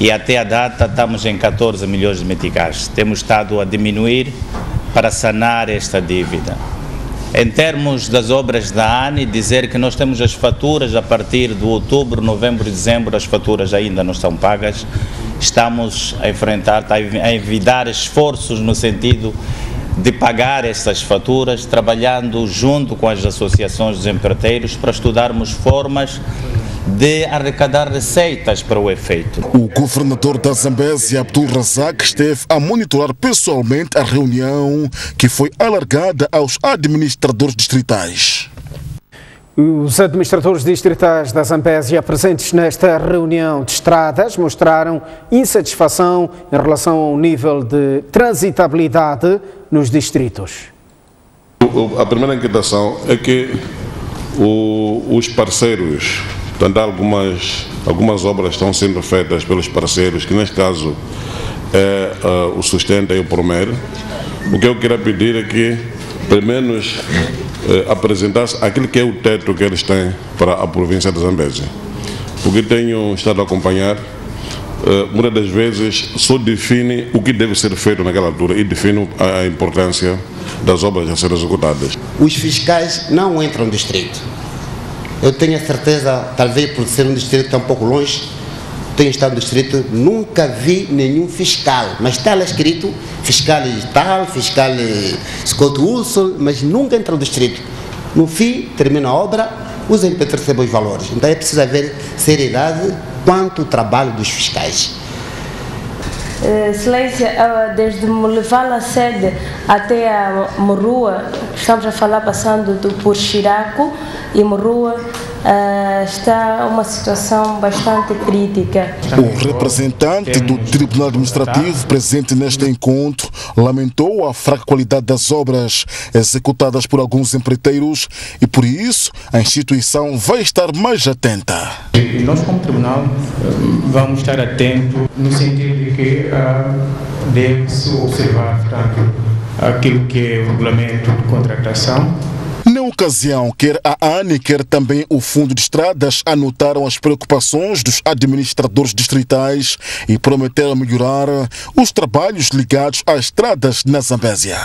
E até a data estamos em 14 milhões de meticais. Temos estado a diminuir para sanar esta dívida. Em termos das obras da ANI, dizer que nós temos as faturas a partir de outubro, novembro e dezembro, as faturas ainda não estão pagas. Estamos a enfrentar, a envidar esforços no sentido de pagar essas faturas, trabalhando junto com as associações dos empreiteiros para estudarmos formas de arrecadar receitas para o efeito. O governador da Zambésia, Abdul Razak, esteve a monitorar pessoalmente a reunião que foi alargada aos administradores distritais. Os administradores distritais da Zambésia presentes nesta reunião de estradas mostraram insatisfação em relação ao nível de transitabilidade nos distritos. A primeira inquietação é que os parceiros, portanto, algumas obras estão sendo feitas pelos parceiros, que neste caso é o Sustenta e o Promer. O que eu queria pedir é que, pelo menos, apresentasse aquilo que é o teto que eles têm para a província de Zambésia. Porque tenho estado a acompanhar, muitas das vezes só define o que deve ser feito naquela altura e define a importância das obras a serem executadas. Os fiscais não entram no distrito. Eu tenho a certeza, talvez por ser um distrito tão pouco longe, tenho estado no distrito, nunca vi nenhum fiscal, mas está lá escrito fiscal tal, fiscal Scott Wilson, mas nunca entra no distrito. No fim, termina a obra, os empreiteiros recebem os valores. Então é preciso haver seriedade quanto ao trabalho dos fiscais. Excelência, desde Moleval a sede até a Morrua, estamos a falar passando por Chiraco e Morrua, está uma situação bastante crítica. O representante do Tribunal Administrativo presente neste encontro lamentou a fraca qualidade das obras executadas por alguns empreiteiros e por isso a instituição vai estar mais atenta. E nós como Tribunal vamos estar atentos no sentido de que deve-se observar, portanto, aquilo que é o regulamento de contratação. Na ocasião, quer a ANI, quer também o Fundo de Estradas anotaram as preocupações dos administradores distritais e prometeram melhorar os trabalhos ligados às estradas na Zambésia.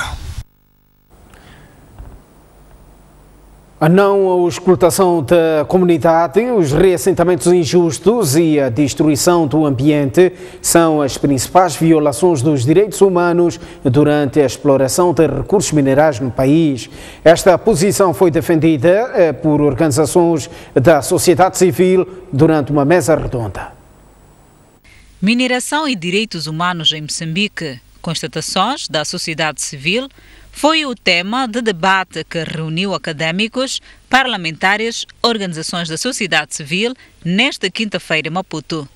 A não explotação da comunidade, os reassentamentos injustos e a destruição do ambiente são as principais violações dos direitos humanos durante a exploração de recursos minerais no país. Esta posição foi defendida por organizações da sociedade civil durante uma mesa redonda. Mineração e direitos humanos em Moçambique, constatações da sociedade civil, foi o tema de debate que reuniu académicos, parlamentares, organizações da sociedade civil nesta quinta-feira em Maputo.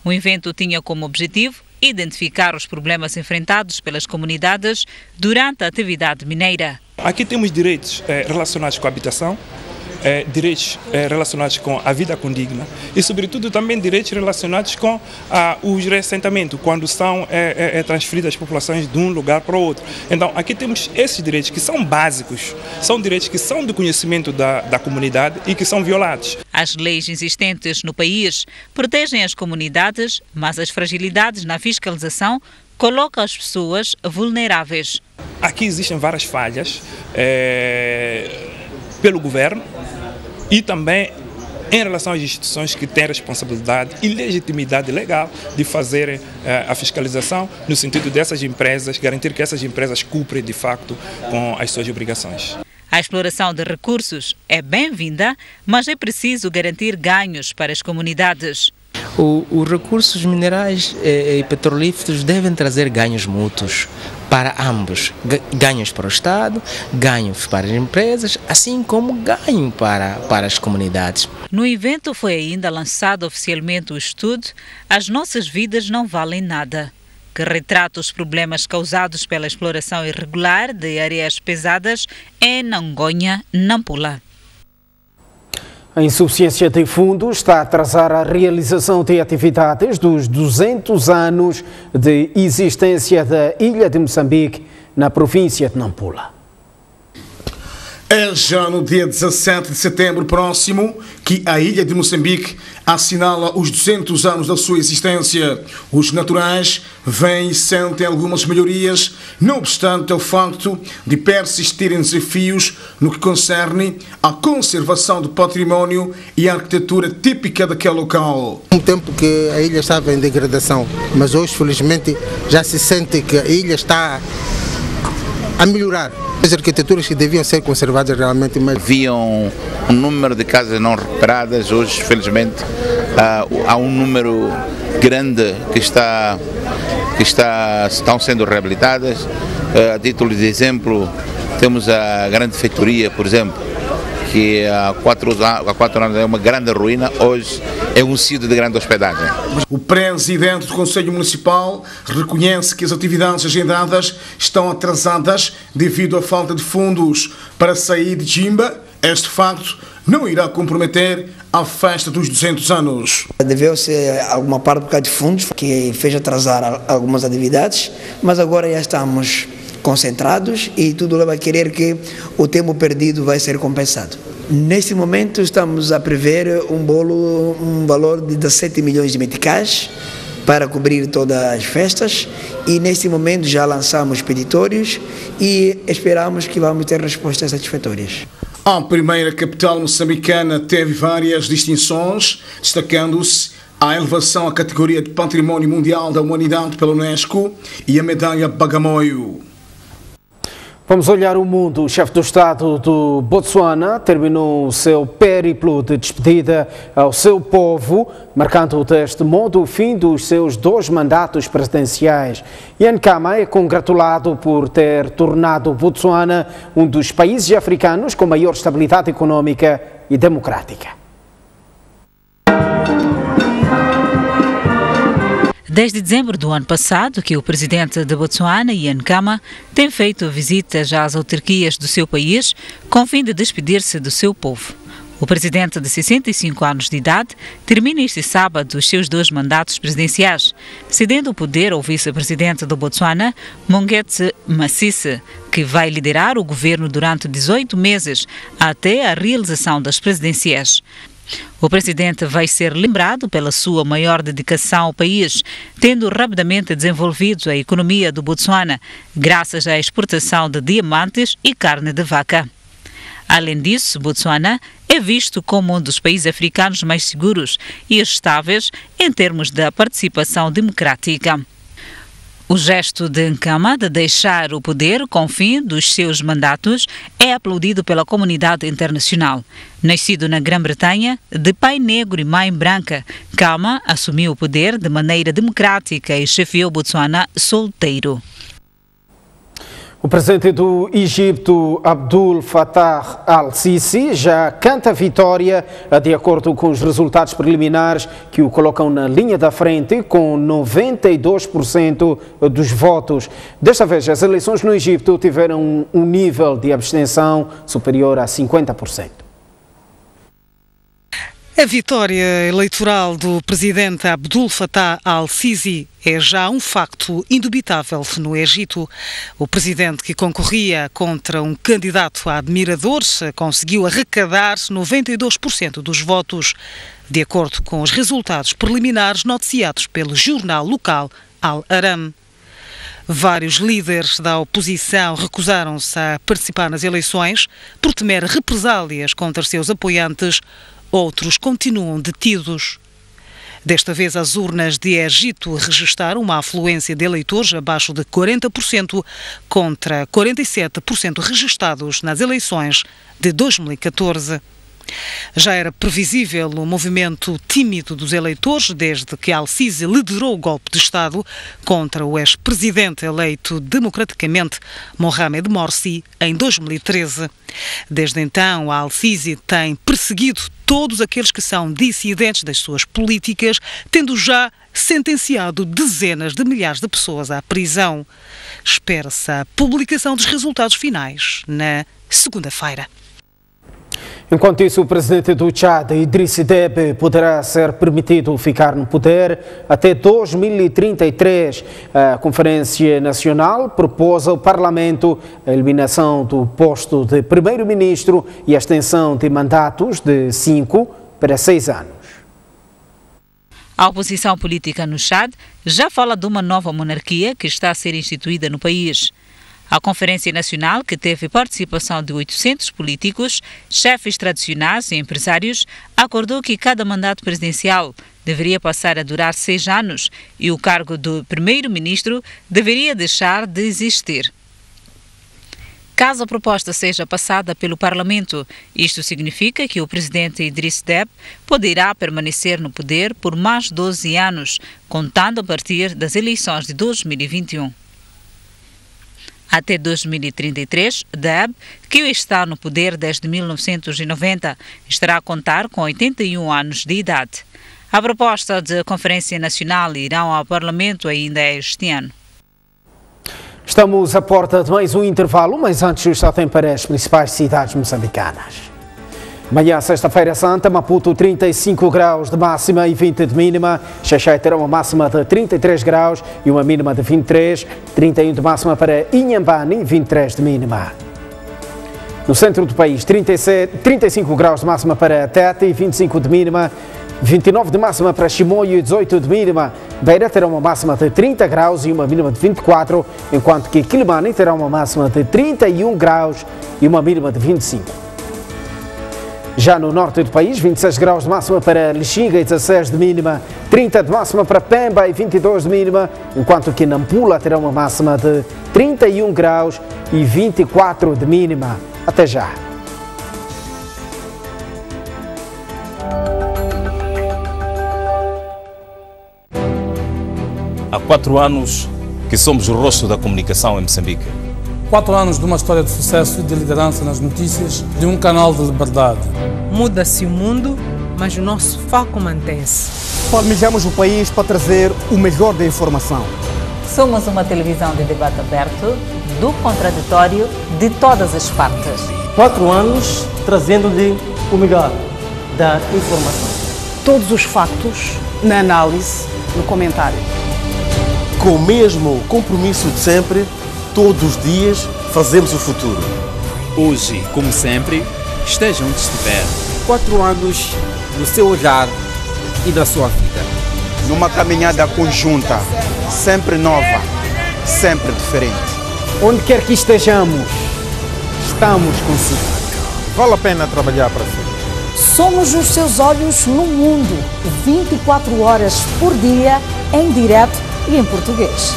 O evento tinha como objetivo identificar os problemas enfrentados pelas comunidades durante a atividade mineira. Aqui temos direitos relacionados com a habitação, direitos relacionados com a vida condigna e, sobretudo, também direitos relacionados com os reassentamentos, quando são transferidas as populações de um lugar para o outro. Então, aqui temos esses direitos que são básicos, são direitos que são do conhecimento da comunidade e que são violados. As leis existentes no país protegem as comunidades, mas as fragilidades na fiscalização colocam as pessoas vulneráveis. Aqui existem várias falhas pelo governo e também em relação às instituições que têm responsabilidade e legitimidade legal de fazer a fiscalização no sentido dessas empresas, garantir que essas empresas cumprem de facto com as suas obrigações. A exploração de recursos é bem-vinda, mas é preciso garantir ganhos para as comunidades. Os recursos minerais e petrolíferos devem trazer ganhos mútuos para ambos, ganhos para o Estado, ganhos para as empresas, assim como ganho para as comunidades. No evento foi ainda lançado oficialmente o estudo As Nossas Vidas Não Valem Nada, que retrata os problemas causados pela exploração irregular de areias pesadas em Nangonha, Nampula. A insuficiência de fundos está a atrasar a realização de atividades dos 200 anos de existência da Ilha de Moçambique, na província de Nampula. É já no dia 17 de setembro próximo que a Ilha de Moçambique assinala os 200 anos da sua existência. Os naturais vêm e sentem algumas melhorias, não obstante o facto de persistirem desafios no que concerne à conservação do património e à arquitetura típica daquele local. Um tempo que a ilha estava em degradação, mas hoje, felizmente, já se sente que a ilha está a melhorar. As arquiteturas que deviam ser conservadas realmente, mas haviam um número de casas não recuperadas. Hoje, felizmente, há um número grande que estão sendo reabilitadas. A título de exemplo, temos a grande feitoria, por exemplo, que há 4 anos é uma grande ruína, hoje é um sítio de grande hospedagem. O presidente do Conselho Municipal reconhece que as atividades agendadas estão atrasadas devido à falta de fundos para sair de Jimba. Este facto não irá comprometer a festa dos 200 anos. Deveu-se alguma parte por causa de fundos que fez atrasar algumas atividades, mas agora já estamos concentrados e tudo leva a querer que o tempo perdido vai ser compensado. Neste momento estamos a prever um valor de 17 milhões de meticais para cobrir todas as festas e neste momento já lançamos peditórios e esperamos que vamos ter respostas satisfatórias. A primeira capital moçambicana teve várias distinções, destacando-se a elevação à categoria de Património Mundial da Humanidade pela Unesco e a medalha Bagamoyo. Vamos olhar o mundo. O chefe do Estado do Botsuana terminou o seu périplo de despedida ao seu povo, marcando deste modo o fim dos seus 2 mandatos presidenciais. Ian Khama é congratulado por ter tornado o Botsuana um dos países africanos com maior estabilidade econômica e democrática. Desde dezembro do ano passado que o presidente de Botsuana, Ian Khama, tem feito visitas às autarquias do seu país com fim de despedir-se do seu povo. O presidente de 65 anos de idade termina este sábado os seus 2 mandatos presidenciais, cedendo o poder ao vice-presidente do Botsuana, Mongetse Masisi, que vai liderar o governo durante 18 meses até a realização das presidenciais. O presidente vai ser lembrado pela sua maior dedicação ao país, tendo rapidamente desenvolvido a economia do Botsuana, graças à exportação de diamantes e carne de vaca. Além disso, Botsuana é visto como um dos países africanos mais seguros e estáveis em termos da participação democrática. O gesto de Khama de deixar o poder com fim dos seus mandatos é aplaudido pela comunidade internacional. Nascido na Grã-Bretanha, de pai negro e mãe branca, Khama assumiu o poder de maneira democrática e chefiou Botsuana solteiro. O presidente do Egito, Abdul Fattah al-Sisi, já canta vitória de acordo com os resultados preliminares que o colocam na linha da frente com 92% dos votos. Desta vez, as eleições no Egito tiveram um nível de abstenção superior a 50%. A vitória eleitoral do presidente Abdul Fattah al-Sisi é já um facto indubitável no Egito. O presidente, que concorria contra um candidato a admiradores, conseguiu arrecadar 92% dos votos, de acordo com os resultados preliminares noticiados pelo jornal local Al-Aram. Vários líderes da oposição recusaram-se a participar nas eleições por temer represálias contra seus apoiantes. Outros continuam detidos. Desta vez, as urnas de Egito registraram uma afluência de eleitores abaixo de 40% contra 47% registrados nas eleições de 2014. Já era previsível o movimento tímido dos eleitores desde que al-Sisi liderou o golpe de Estado contra o ex-presidente eleito democraticamente, Mohamed Morsi, em 2013. Desde então, al-Sisi tem perseguido todos aqueles que são dissidentes das suas políticas, tendo já sentenciado dezenas de milhares de pessoas à prisão. Espera-se a publicação dos resultados finais na segunda-feira. Enquanto isso, o presidente do Tchad, Idriss Déby, poderá ser permitido ficar no poder até 2033. A Conferência Nacional propôs ao Parlamento a eliminação do posto de primeiro-ministro e a extensão de mandatos de 5 para 6 anos. A oposição política no Tchad já fala de uma nova monarquia que está a ser instituída no país. A Conferência Nacional, que teve participação de 800 políticos, chefes tradicionais e empresários, acordou que cada mandato presidencial deveria passar a durar 6 anos e o cargo do primeiro-ministro deveria deixar de existir. Caso a proposta seja passada pelo Parlamento, isto significa que o presidente Idriss Déby poderá permanecer no poder por mais 12 anos, contando a partir das eleições de 2021. Até 2033, Déby, que está no poder desde 1990, estará a contar com 81 anos de idade. A proposta de Conferência Nacional irá ao Parlamento ainda este ano. Estamos à porta de mais um intervalo, mas antes o estado tem para as principais cidades moçambicanas. Amanhã, sexta-feira santa, Maputo 35 graus de máxima e 20 de mínima. Xaixai terá uma máxima de 33 graus e uma mínima de 23. 31 de máxima para Inhambane e 23 de mínima. No centro do país, 35 graus de máxima para Tete e 25 de mínima. 29 de máxima para Chimoio e 18 de mínima. Beira terá uma máxima de 30 graus e uma mínima de 24, enquanto que Quilimane terá uma máxima de 31 graus e uma mínima de 25. Já no norte do país, 26 graus de máxima para Lixinga e 16 de mínima, 30 de máxima para Pemba e 22 de mínima, enquanto que Nampula terá uma máxima de 31 graus e 24 de mínima. Até já! Há 4 anos que somos o rosto da comunicação em Moçambique. 4 anos de uma história de sucesso e de liderança nas notícias, de um canal de liberdade. Muda-se o mundo, mas o nosso foco mantém-se. Palmejamos o país para trazer o melhor da informação. Somos uma televisão de debate aberto, do contraditório, de todas as partes. 4 anos trazendo-lhe o melhor da informação. Todos os factos na análise, no comentário. Com o mesmo compromisso de sempre, todos os dias fazemos o futuro. Hoje, como sempre, esteja onde estiver. 4 anos no seu olhar e na sua vida. Numa caminhada conjunta, sempre nova, sempre diferente. Onde quer que estejamos, estamos consigo. Vale a pena trabalhar para si. Somos os seus olhos no mundo, 24 horas por dia, em direto e em português.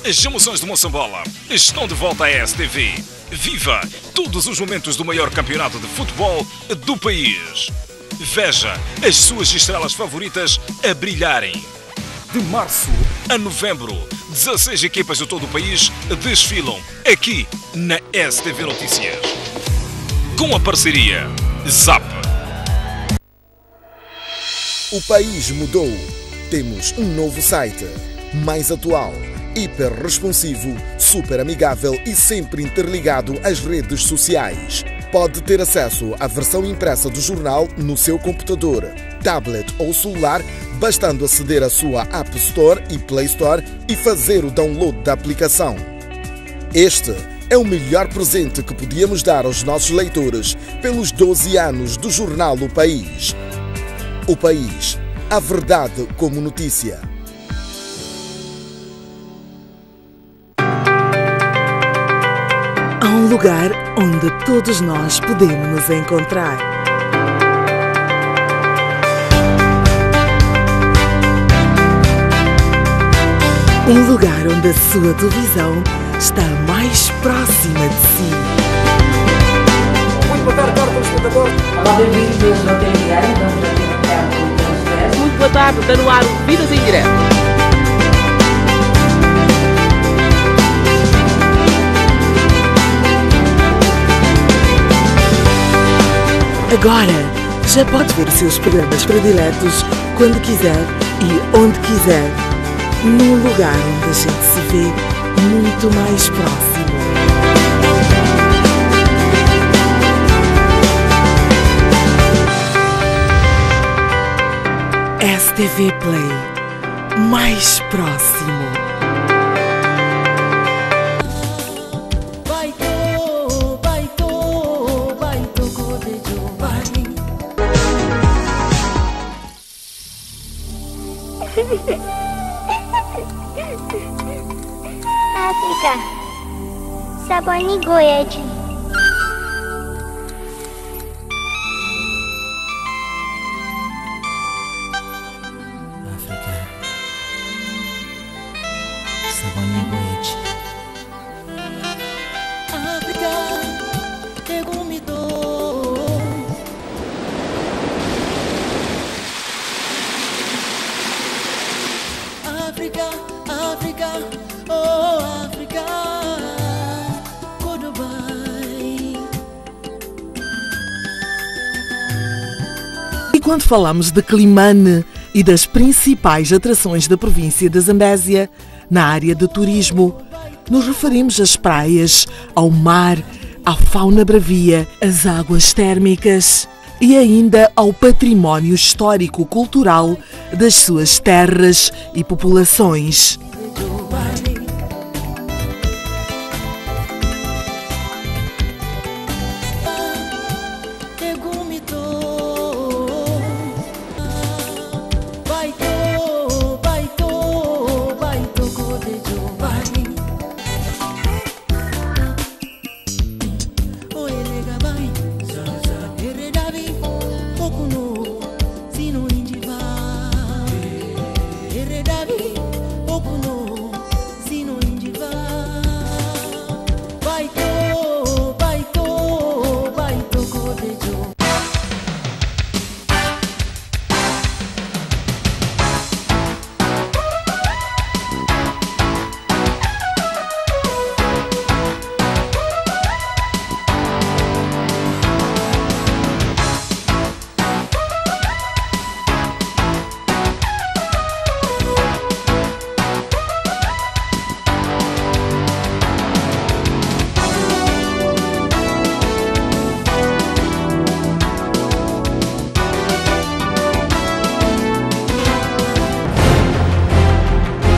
As emoções de Moçambola estão de volta à STV. Viva todos os momentos do maior campeonato de futebol do país. Veja as suas estrelas favoritas a brilharem. De março a novembro, 16 equipas de todo o país desfilam aqui na STV Notícias. Com a parceria ZAP. O país mudou. Temos um novo site, mais atual, hiper responsivo, super amigável e sempre interligado às redes sociais. pode ter acesso à versão impressa do jornal no seu computador, tablet ou celular, bastando aceder à sua App Store e Play Store e fazer o download da aplicação. Este é o melhor presente que podíamos dar aos nossos leitores pelos 12 anos do jornal O País. O País, a verdade como notícia. Há um lugar onde todos nós podemos nos encontrar. Um lugar onde a sua televisão está mais próxima de si. Muito boa tarde, telespectadores. Olá, bem-vindos ao Telediário. Vamos aqui no Teatro Transverso. Muito boa tarde, está no ar o Vidas em Direto. Agora já pode ver os seus programas prediletos quando quiser e onde quiser, num lugar onde a gente se vê muito mais próximo. STV Play, mais próximo. Afrika, sabani goyaci. Afrika, sabani goyaci. Afrika, tegumido. Afrika, Afrika, oh Afrika, goodbye. E quando falamos de Climane e das principais atrações da província da Zambésia, na área de turismo, nos referimos às praias, ao mar, à fauna bravia, às águas térmicas e ainda ao património histórico-cultural das suas terras e populações.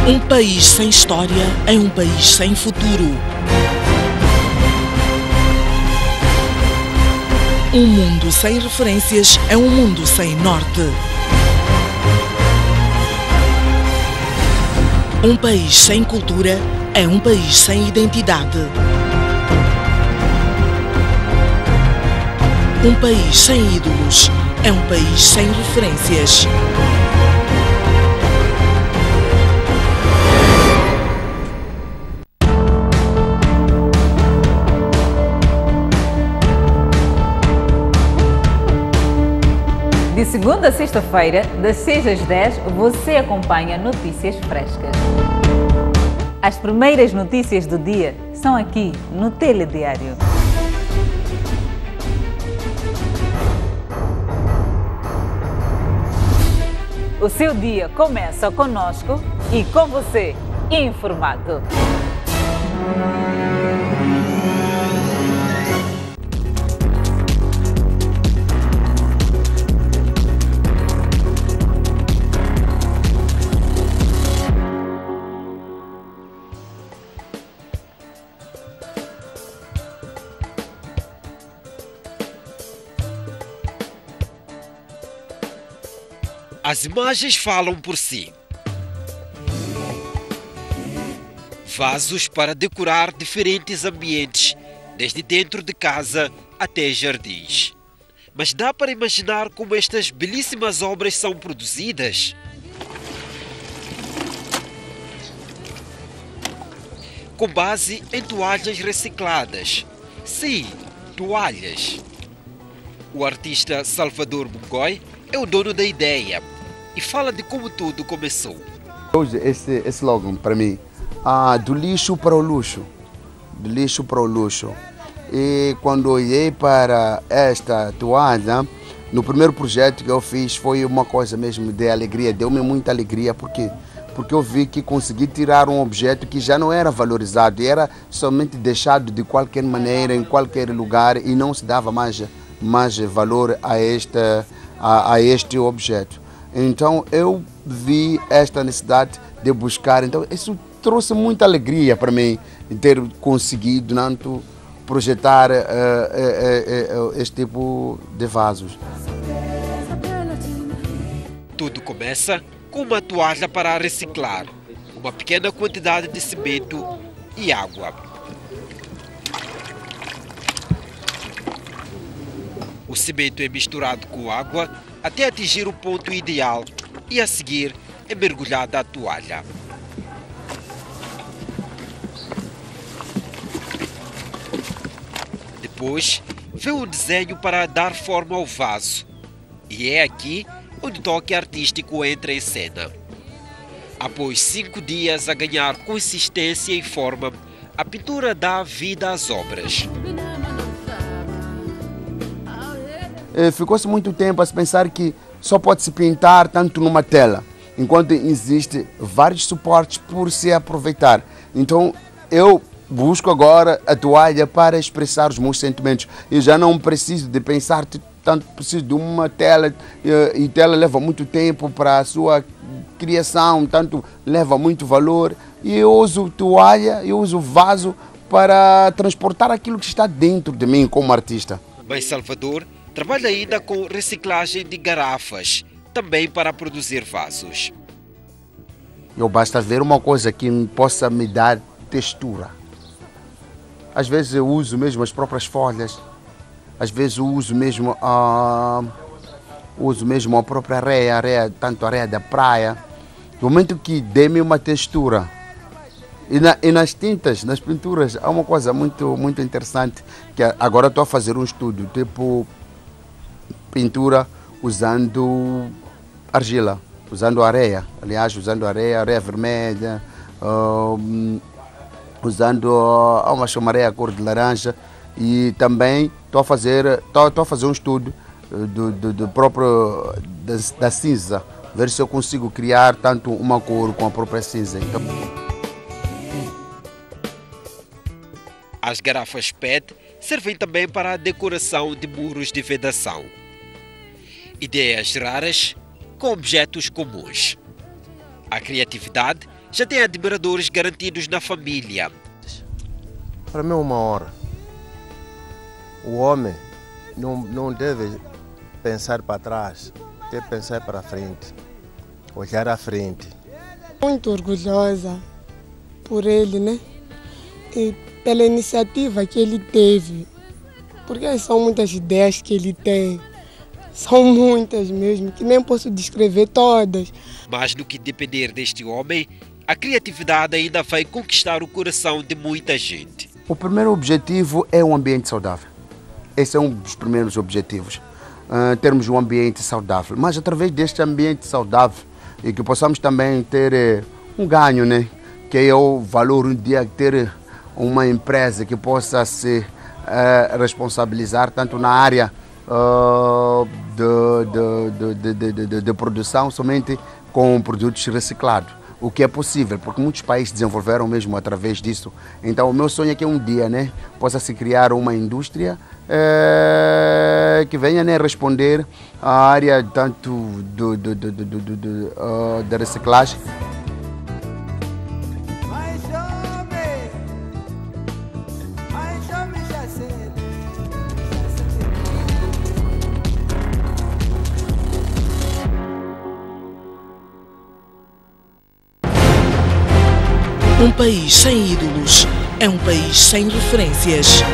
Um país sem história é um país sem futuro. Um mundo sem referências é um mundo sem norte. Um país sem cultura é um país sem identidade. Um país sem ídolos é um país sem referências. De segunda a sexta-feira, das 6 às 10, você acompanha notícias frescas. As primeiras notícias do dia são aqui no Telediário. O seu dia começa conosco e com você, informado. As imagens falam por si. Vasos para decorar diferentes ambientes, desde dentro de casa até jardins. Mas dá para imaginar como estas belíssimas obras são produzidas? Com base em toalhas recicladas. Sim, toalhas. O artista Salvador Mungói é o dono da ideia e fala de como tudo começou. Hoje esse slogan para mim, do lixo para o luxo, do lixo para o luxo. E quando olhei para esta toalha, no primeiro projeto que eu fiz foi uma coisa mesmo de alegria, deu-me muita alegria, porque eu vi que consegui tirar um objeto que já não era valorizado, era somente deixado de qualquer maneira, em qualquer lugar, e não se dava mais valor a este objeto. Então eu vi esta necessidade de buscar, então isso trouxe muita alegria para mim, de ter conseguido projetar este tipo de vasos. Tudo começa com uma toalha para reciclar, uma pequena quantidade de cimento e água. O cimento é misturado com água até atingir o ponto ideal e a seguir é mergulhada a toalha. Depois vem um desenho para dar forma ao vaso. E é aqui onde o toque artístico entra em cena. Após 5 dias a ganhar consistência e forma, a pintura dá vida às obras. Ficou-se muito tempo a se pensar que só pode-se pintar tanto numa tela, enquanto existe vários suportes por se aproveitar. Então eu busco agora a toalha para expressar os meus sentimentos. Eu já não preciso de pensar tanto, preciso de uma tela, e tela leva muito tempo para a sua criação, tanto leva muito valor. E eu uso toalha, eu uso vaso para transportar aquilo que está dentro de mim como artista. Mas Salvador trabalha ainda com reciclagem de garrafas, também para produzir vasos. Eu basta ver uma coisa que possa me dar textura. Às vezes eu uso mesmo as próprias folhas, às vezes eu uso mesmo a própria areia, tanto areia da praia. No momento que dê-me uma textura. E nas tintas, nas pinturas, há uma coisa muito interessante, que agora estou a fazer um estudo, tipo pintura usando argila, usando areia, aliás, usando areia vermelha, usando uma chamareia cor de laranja, e também estou a fazer um estudo da cinza, ver se eu consigo criar tanto uma cor com a própria cinza. Então, as garrafas PET servem também para a decoração de muros de vedação. Ideias raras com objetos comuns. A criatividade já tem admiradores garantidos na família. Para mim é uma honra. O homem não deve pensar para trás, deve pensar para frente, olhar à frente. Muito orgulhosa por ele, né? E pela iniciativa que ele teve, porque são muitas ideias que ele tem, são muitas mesmo, que nem posso descrever todas. Mas no que depender deste homem, a criatividade ainda vai conquistar o coração de muita gente. O primeiro objetivo é um ambiente saudável. Esse é um dos primeiros objetivos, termos um ambiente saudável. Mas através deste ambiente saudável, e que possamos também ter um ganho, né? Que é o valor um dia ter uma empresa que possa se responsabilizar tanto na área de produção somente com produtos reciclados, o que é possível, porque muitos países desenvolveram mesmo através disso. Então o meu sonho é que um dia, né, possa se criar uma indústria que venha, né, responder à área tanto da reciclagem. Um país sem ídolos é um país sem referências.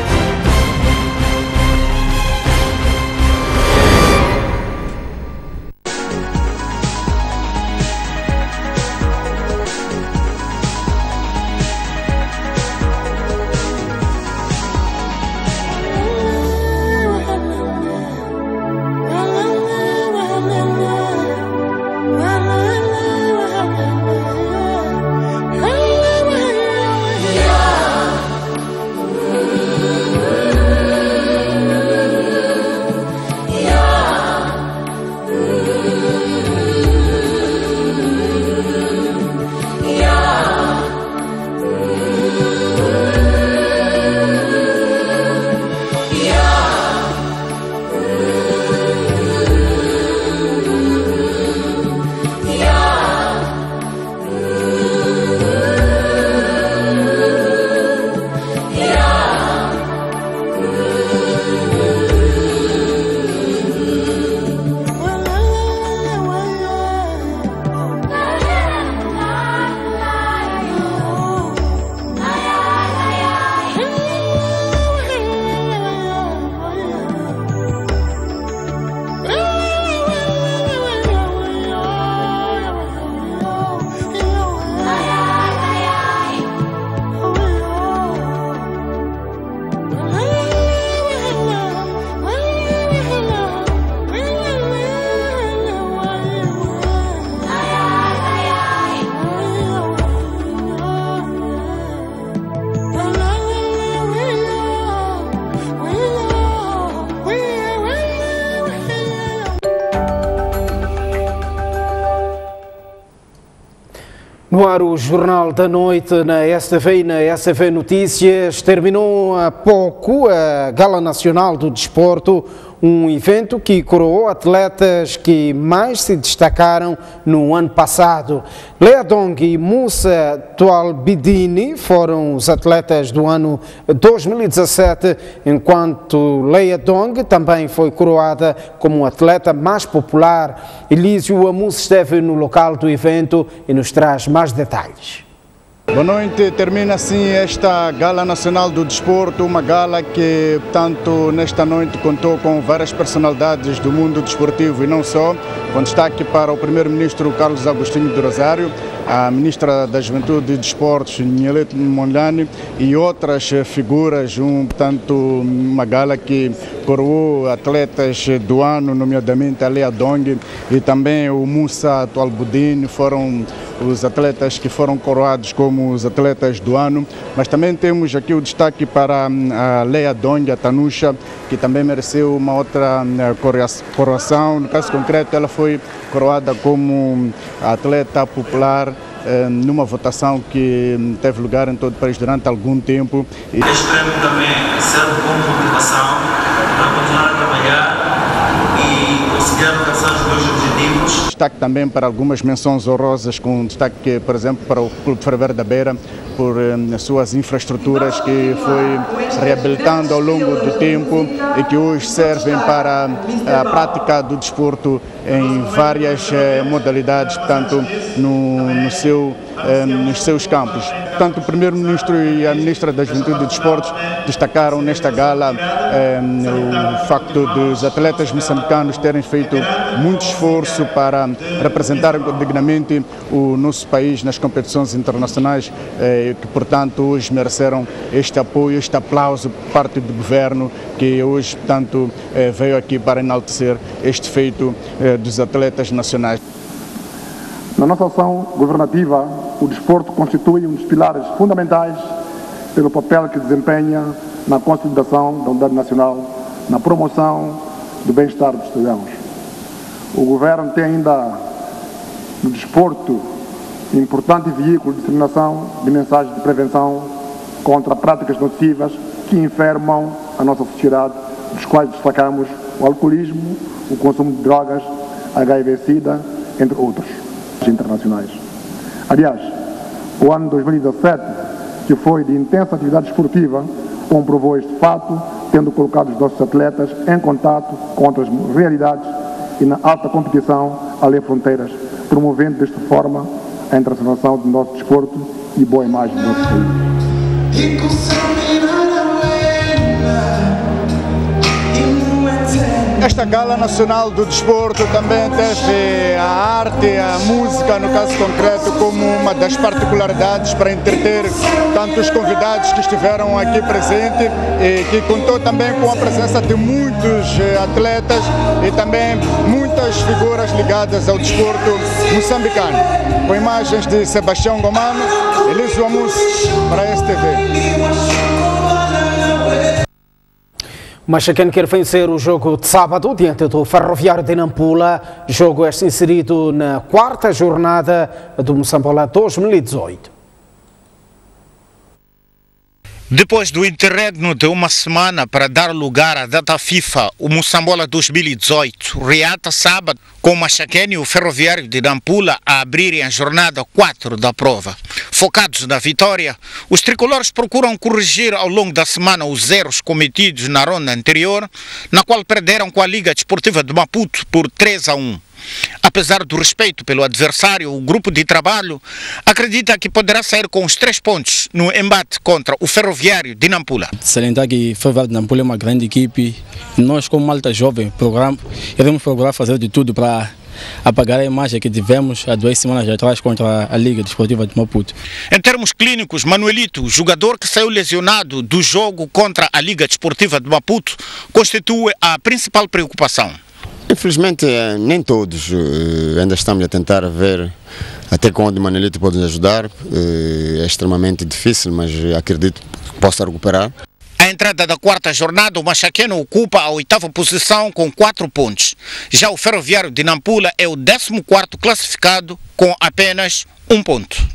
No ar, o Jornal da Noite na STV e na STV Notícias. Terminou há pouco a Gala Nacional do Desporto, um evento que coroou atletas que mais se destacaram no ano passado. Lea Dong e Moussa Toualbidine foram os atletas do ano 2017, enquanto Lea Dong também foi coroada como o atleta mais popular. Elísio Amus esteve no local do evento e nos traz mais detalhes. Boa noite, termina assim esta Gala Nacional do Desporto, uma gala que, tanto nesta noite, contou com várias personalidades do mundo desportivo e não só, com destaque para o primeiro-ministro Carlos Agostinho do Rosário, a ministra da Juventude e Desportos, Nhelete Mondlane, e outras figuras, portanto, uma gala que coroou atletas do ano, nomeadamente a Lea Dong e também o Moussa Toualbidine, foram os atletas que foram coroados como os atletas do ano, mas também temos aqui o destaque para a Lea Dong, a Tanusha, que também mereceu uma outra coroação. No caso concreto, ela foi coroada como atleta popular numa votação que teve lugar em todo o país durante algum tempo. Este prêmio também serve como motivação para continuar a trabalhar e conseguir alcançar os meus objetivos. Destaque também para algumas menções honrosas, com destaque, por exemplo, para o Clube Ferroviário da Beira, por suas infraestruturas que foi reabilitando ao longo do tempo e que hoje servem para a prática do desporto em várias modalidades, portanto, nos seus campos. Portanto, o Primeiro-Ministro e a Ministra da Juventude e Desportos destacaram nesta gala o facto dos atletas moçambicanos terem feito muito esforço para representar dignamente o nosso país nas competições internacionais, que, portanto, hoje mereceram este apoio, este aplauso por parte do Governo, que hoje, portanto, veio aqui para enaltecer este feito dos atletas nacionais. Na nossa ação governativa, o desporto constitui um dos pilares fundamentais pelo papel que desempenha na consolidação da unidade nacional, na promoção do bem-estar dos cidadãos. O Governo tem ainda no desporto importante veículo de disseminação de mensagens de prevenção contra práticas nocivas que enfermam a nossa sociedade, dos quais destacamos o alcoolismo, o consumo de drogas, HIV-Sida, entre outros internacionais. Aliás, o ano 2017, que foi de intensa atividade esportiva, comprovou este fato, tendo colocado os nossos atletas em contato com outras realidades e na alta competição além fronteiras, promovendo desta forma a internacionalização do nosso desporto e boa imagem do nosso país. Esta Gala Nacional do Desporto também teve a arte, a música, no caso concreto, como uma das particularidades para entreter tantos convidados que estiveram aqui presentes e que contou também com a presença de muitos atletas e também muitas figuras ligadas ao desporto moçambicano. Com imagens de Sebastião Gomano, Elísio Amus para a STV. O Machacane quer vencer o jogo de sábado diante do Ferroviário de Nampula. Jogo este inserido na 4ª jornada do Moçambola 2018. Depois do interregno de uma semana para dar lugar à data FIFA, o Moçambola 2018 reata sábado com o Machacane e o Ferroviário de Nampula a abrirem a jornada 4 da prova. Focados na vitória, os tricolores procuram corrigir ao longo da semana os erros cometidos na ronda anterior, na qual perderam com a Liga Desportiva de Maputo por 3-1. Apesar do respeito pelo adversário, o grupo de trabalho acredita que poderá sair com os 3 pontos no embate contra o Ferroviário de Nampula. Salientar que o Ferroviário de Nampula é uma grande equipe. Nós, como malta jovem, iremos procurar fazer de tudo para apagar a imagem que tivemos há 2 semanas atrás contra a Liga Desportiva de Maputo. Em termos clínicos, Manuelito, jogador que saiu lesionado do jogo contra a Liga Desportiva de Maputo, constitui a principal preocupação. Infelizmente, nem todos. Ainda estamos a tentar ver até onde o Manuelito pode nos ajudar. É extremamente difícil, mas acredito que possa recuperar. A entrada da 4ª jornada, o Machacane ocupa a 8ª posição com 4 pontos. Já o Ferroviário de Nampula é o 14º classificado com apenas 1 ponto.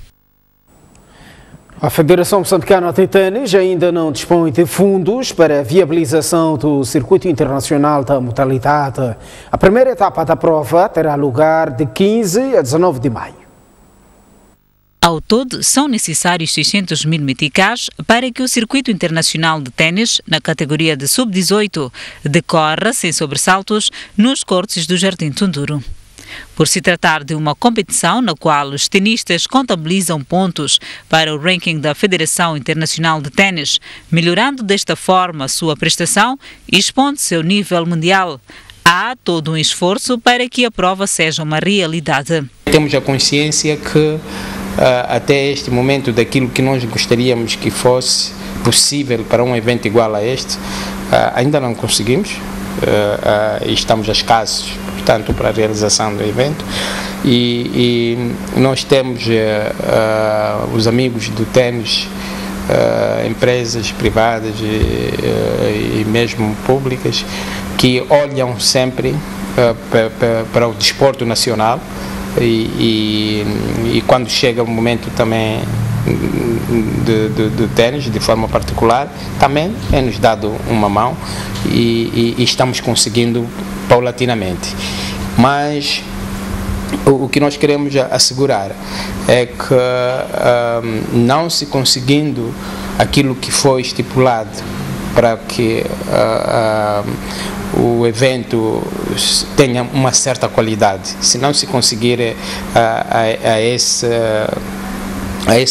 A Federação Moçambicana de Ténis ainda não dispõe de fundos para a viabilização do circuito internacional da modalidade. A primeira etapa da prova terá lugar de 15 a 19 de maio. Ao todo, são necessários 600 mil meticais para que o circuito internacional de ténis, na categoria de sub-18, decorra sem sobressaltos nos cortes do Jardim Tunduro. Por se tratar de uma competição na qual os tenistas contabilizam pontos para o ranking da Federação Internacional de Ténis, melhorando desta forma sua prestação e expondo-se ao nível mundial. Há todo um esforço para que a prova seja uma realidade. Temos a consciência que até este momento daquilo que nós gostaríamos que fosse possível para um evento igual a este, ainda não conseguimos. Estamos escassos, portanto, para a realização do evento e nós temos os amigos do ténis, empresas privadas e mesmo públicas que olham sempre para o desporto nacional e quando chega o momento também do ténis, de forma particular, também é-nos dado uma mão e estamos conseguindo paulatinamente. Mas o que nós queremos assegurar é que não se conseguindo aquilo que foi estipulado para que o evento tenha uma certa qualidade, se não se conseguir a esse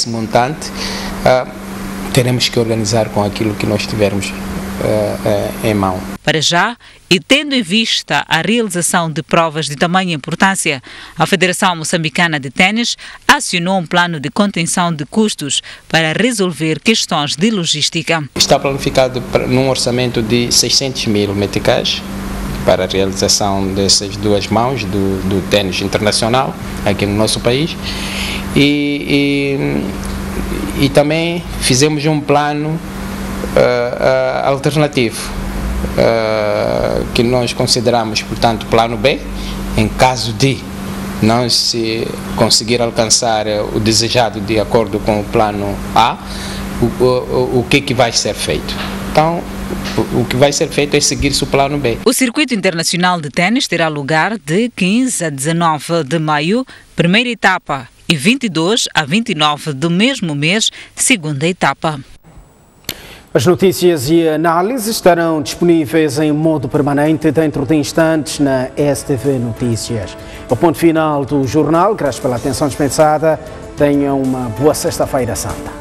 montante, teremos que organizar com aquilo que nós tivermos em mão. Para já, e tendo em vista a realização de provas de tamanha importância, a Federação Moçambicana de Ténis acionou um plano de contenção de custos para resolver questões de logística. Está planificado num orçamento de 600 mil meticais para a realização dessas 2 mãos do ténis internacional aqui no nosso país e também fizemos um plano alternativo que nós consideramos, portanto, plano B, em caso de não se conseguir alcançar o desejado de acordo com o plano A, o que vai ser feito. Então, o que vai ser feito é seguir-se o plano B. O circuito internacional de ténis terá lugar de 15 a 19 de maio, primeira etapa, e 22 a 29 do mesmo mês, segunda etapa. As notícias e análises estarão disponíveis em modo permanente dentro de instantes na STV Notícias. O ponto final do jornal, graças pela atenção dispensada. Tenham uma boa Sexta-feira Santa.